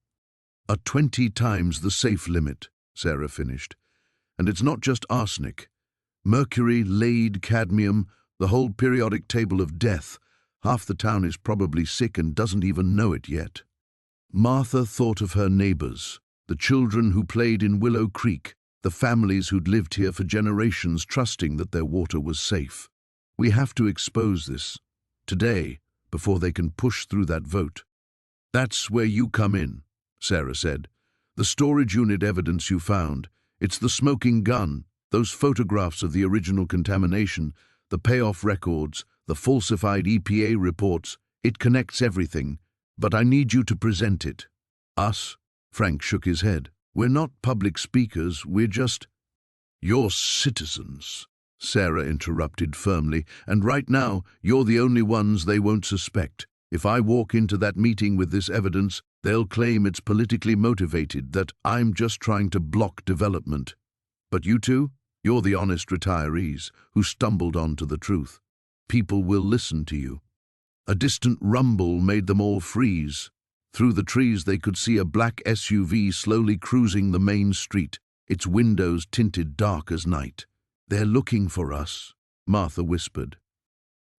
S1: are 20 times the safe limit," Sarah finished. "And it's not just arsenic. Mercury, lead, cadmium, the whole periodic table of death. Half the town is probably sick and doesn't even know it yet." Martha thought of her neighbors, the children who played in Willow Creek, the families who'd lived here for generations trusting that their water was safe. "We have to expose this, today, before they can push through that vote." "That's where you come in," Sarah said. "The storage unit evidence you found, it's the smoking gun, those photographs of the original contamination, the payoff records, the falsified EPA reports. It connects everything, but I need you to present it." "Us?" Frank shook his head. "We're not public speakers, we're just—" "You're citizens," Sarah interrupted firmly, "and right now, you're the only ones they won't suspect. If I walk into that meeting with this evidence, they'll claim it's politically motivated, that I'm just trying to block development. But you two, you're the honest retirees who stumbled onto the truth. People will listen to you." A distant rumble made them all freeze. Through the trees they could see a black SUV slowly cruising the main street, its windows tinted dark as night. "They're looking for us," Martha whispered.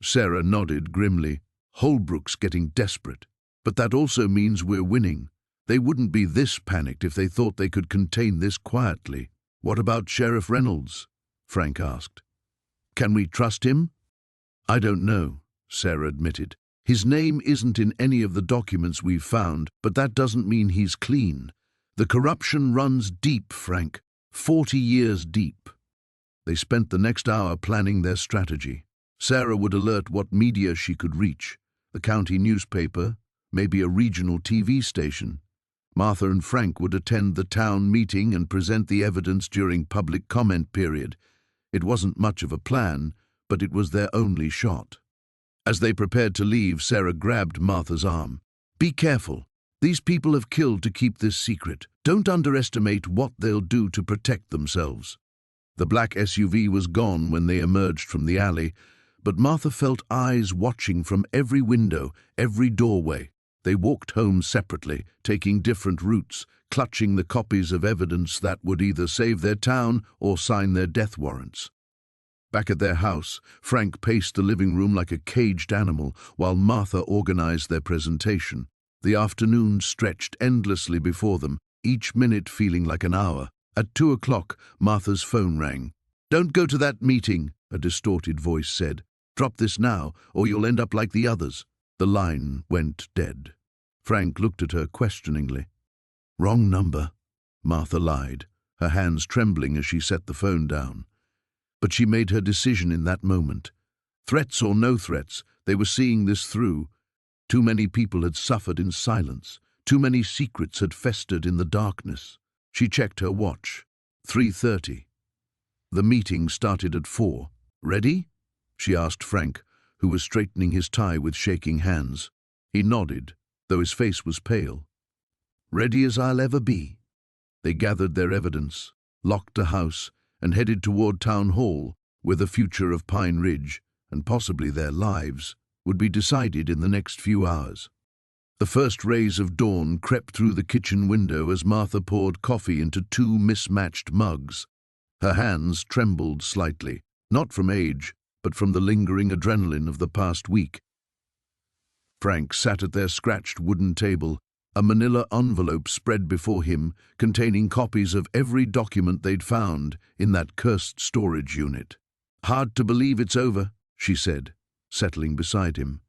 S1: Sarah nodded grimly. "Holbrook's getting desperate. But that also means we're winning. They wouldn't be this panicked if they thought they could contain this quietly." "What about Sheriff Reynolds?" Frank asked. "Can we trust him?" "I don't know," Sarah admitted. "His name isn't in any of the documents we've found, but that doesn't mean he's clean. The corruption runs deep, Frank, 40 years deep." They spent the next hour planning their strategy. Sarah would alert what media she could reach, the county newspaper, maybe a regional TV station. Martha and Frank would attend the town meeting and present the evidence during public comment period. It wasn't much of a plan, but it was their only shot. As they prepared to leave, Sarah grabbed Martha's arm. "Be careful. These people have killed to keep this secret. Don't underestimate what they'll do to protect themselves." The black SUV was gone when they emerged from the alley, but Martha felt eyes watching from every window, every doorway. They walked home separately, taking different routes, clutching the copies of evidence that would either save their town or sign their death warrants. Back at their house, Frank paced the living room like a caged animal while Martha organized their presentation. The afternoon stretched endlessly before them, each minute feeling like an hour. At 2 o'clock, Martha's phone rang. "Don't go to that meeting," a distorted voice said. "Drop this now, or you'll end up like the others." The line went dead. Frank looked at her questioningly. "Wrong number," Martha lied, her hands trembling as she set the phone down. But she made her decision in that moment. Threats or no threats, they were seeing this through. Too many people had suffered in silence. Too many secrets had festered in the darkness. She checked her watch. 3:30. The meeting started at 4. "Ready?" she asked Frank, who was straightening his tie with shaking hands. He nodded, though his face was pale. "Ready as I'll ever be." They gathered their evidence, locked the house, and headed toward Town Hall, where the future of Pine Ridge, and possibly their lives, would be decided in the next few hours. The first rays of dawn crept through the kitchen window as Martha poured coffee into 2 mismatched mugs. Her hands trembled slightly, not from age, but from the lingering adrenaline of the past week. Frank sat at their scratched wooden table, a manila envelope spread before him containing copies of every document they'd found in that cursed storage unit. "Hard to believe it's over," she said, settling beside him.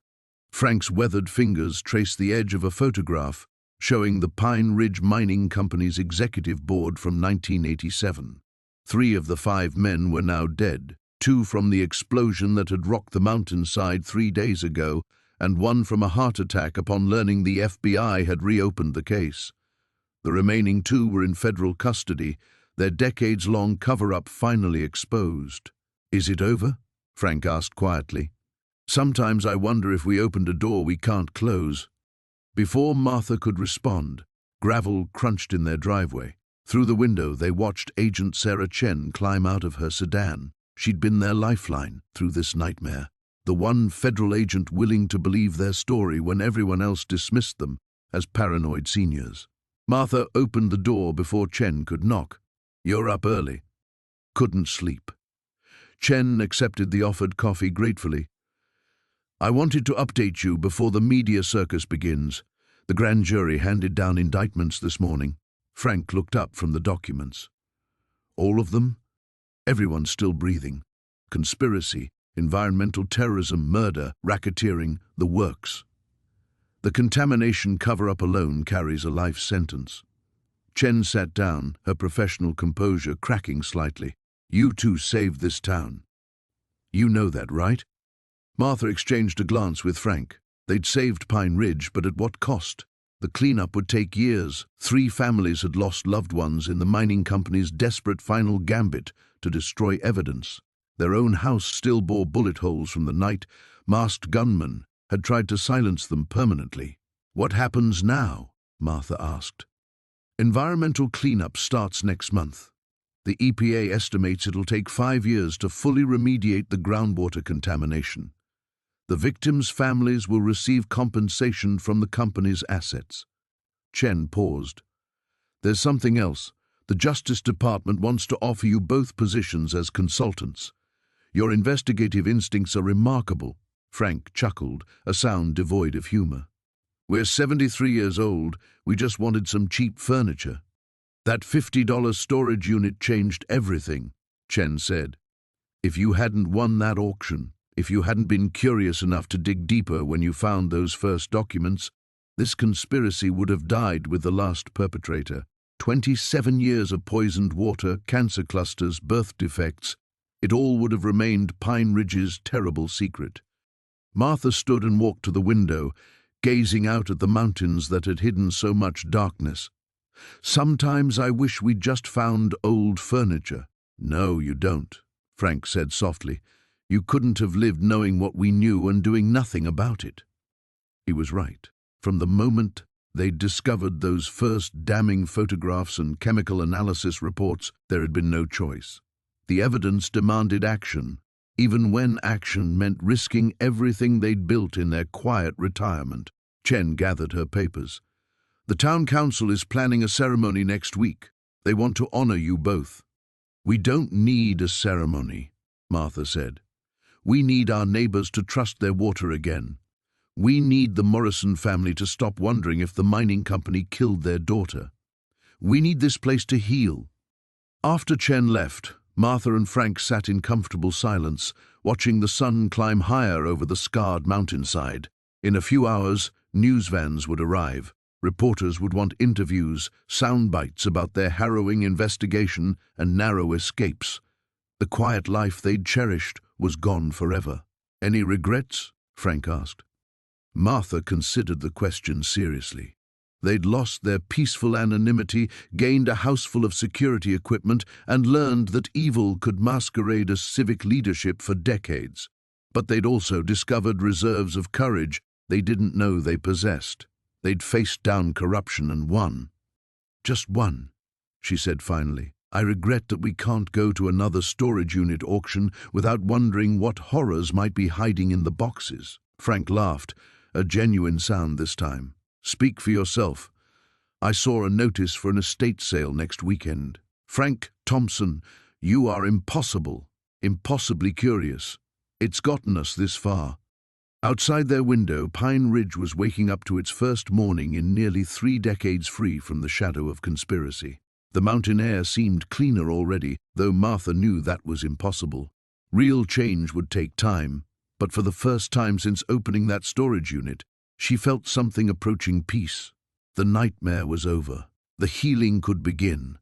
S1: Frank's weathered fingers traced the edge of a photograph showing the Pine Ridge Mining Company's executive board from 1987. 3 of the 5 men were now dead, 2 from the explosion that had rocked the mountainside 3 days ago, and 1 from a heart attack upon learning the FBI had reopened the case. The remaining 2 were in federal custody, their decades-long cover-up finally exposed. "Is it over?" Frank asked quietly. "Sometimes I wonder if we opened a door we can't close." Before Martha could respond, gravel crunched in their driveway. Through the window, they watched Agent Sarah Chen climb out of her sedan. She'd been their lifeline through this nightmare, the one federal agent willing to believe their story when everyone else dismissed them as paranoid seniors. Martha opened the door before Chen could knock. "You're up early." "Couldn't sleep." Chen accepted the offered coffee gratefully. "I wanted to update you before the media circus begins. The grand jury handed down indictments this morning." Frank looked up from the documents. "All of them?" "Everyone's still breathing. Conspiracy, environmental terrorism, murder, racketeering, the works. The contamination cover-up alone carries a life sentence." Chen sat down, her professional composure cracking slightly. "You two saved this town. You know that, right?" Martha exchanged a glance with Frank. They'd saved Pine Ridge, but at what cost? The cleanup would take years. 3 families had lost loved ones in the mining company's desperate final gambit to destroy evidence. Their own house still bore bullet holes from the night masked gunmen had tried to silence them permanently. "What happens now?" Martha asked. "Environmental cleanup starts next month. The EPA estimates it'll take 5 years to fully remediate the groundwater contamination. The victims' families will receive compensation from the company's assets." Chen paused. "There's something else. The Justice Department wants to offer you both positions as consultants. Your investigative instincts are remarkable." Frank chuckled, a sound devoid of humor. "We're 73 years old. We just wanted some cheap furniture." "That $50 storage unit changed everything," Chen said. "If you hadn't won that auction, if you hadn't been curious enough to dig deeper when you found those first documents, this conspiracy would have died with the last perpetrator. 27 years of poisoned water, cancer clusters, birth defects. It all would have remained Pine Ridge's terrible secret. Martha stood and walked to the window, gazing out at the mountains that had hidden so much darkness. "Sometimes I wish we'd just found old furniture." "No, you don't," Frank said softly. "You couldn't have lived knowing what we knew and doing nothing about it." He was right. From the moment they'd discovered those first damning photographs and chemical analysis reports, there had been no choice. The evidence demanded action, even when action meant risking everything they'd built in their quiet retirement. Chen gathered her papers. "The town council is planning a ceremony next week. They want to honor you both." "We don't need a ceremony," Martha said. "We need our neighbors to trust their water again. We need the Morrison family to stop wondering if the mining company killed their daughter. We need this place to heal." After Chen left, Martha and Frank sat in comfortable silence, watching the sun climb higher over the scarred mountainside. In a few hours, news vans would arrive. Reporters would want interviews, sound bites about their harrowing investigation and narrow escapes. The quiet life they'd cherished was gone forever. "Any regrets?" Frank asked. Martha considered the question seriously. They'd lost their peaceful anonymity, gained a house full of security equipment, and learned that evil could masquerade as civic leadership for decades. But they'd also discovered reserves of courage they didn't know they possessed. They'd faced down corruption and won. "Just won," she said finally. "I regret that we can't go to another storage unit auction without wondering what horrors might be hiding in the boxes." Frank laughed, a genuine sound this time. "Speak for yourself. I saw a notice for an estate sale next weekend. Frank Thompson, you are impossibly curious. It's gotten us this far." Outside their window, Pine Ridge was waking up to its first morning in nearly 3 decades free from the shadow of conspiracy. The mountain air seemed cleaner already, though Martha knew that was impossible. Real change would take time, but for the first time since opening that storage unit, she felt something approaching peace. The nightmare was over. The healing could begin.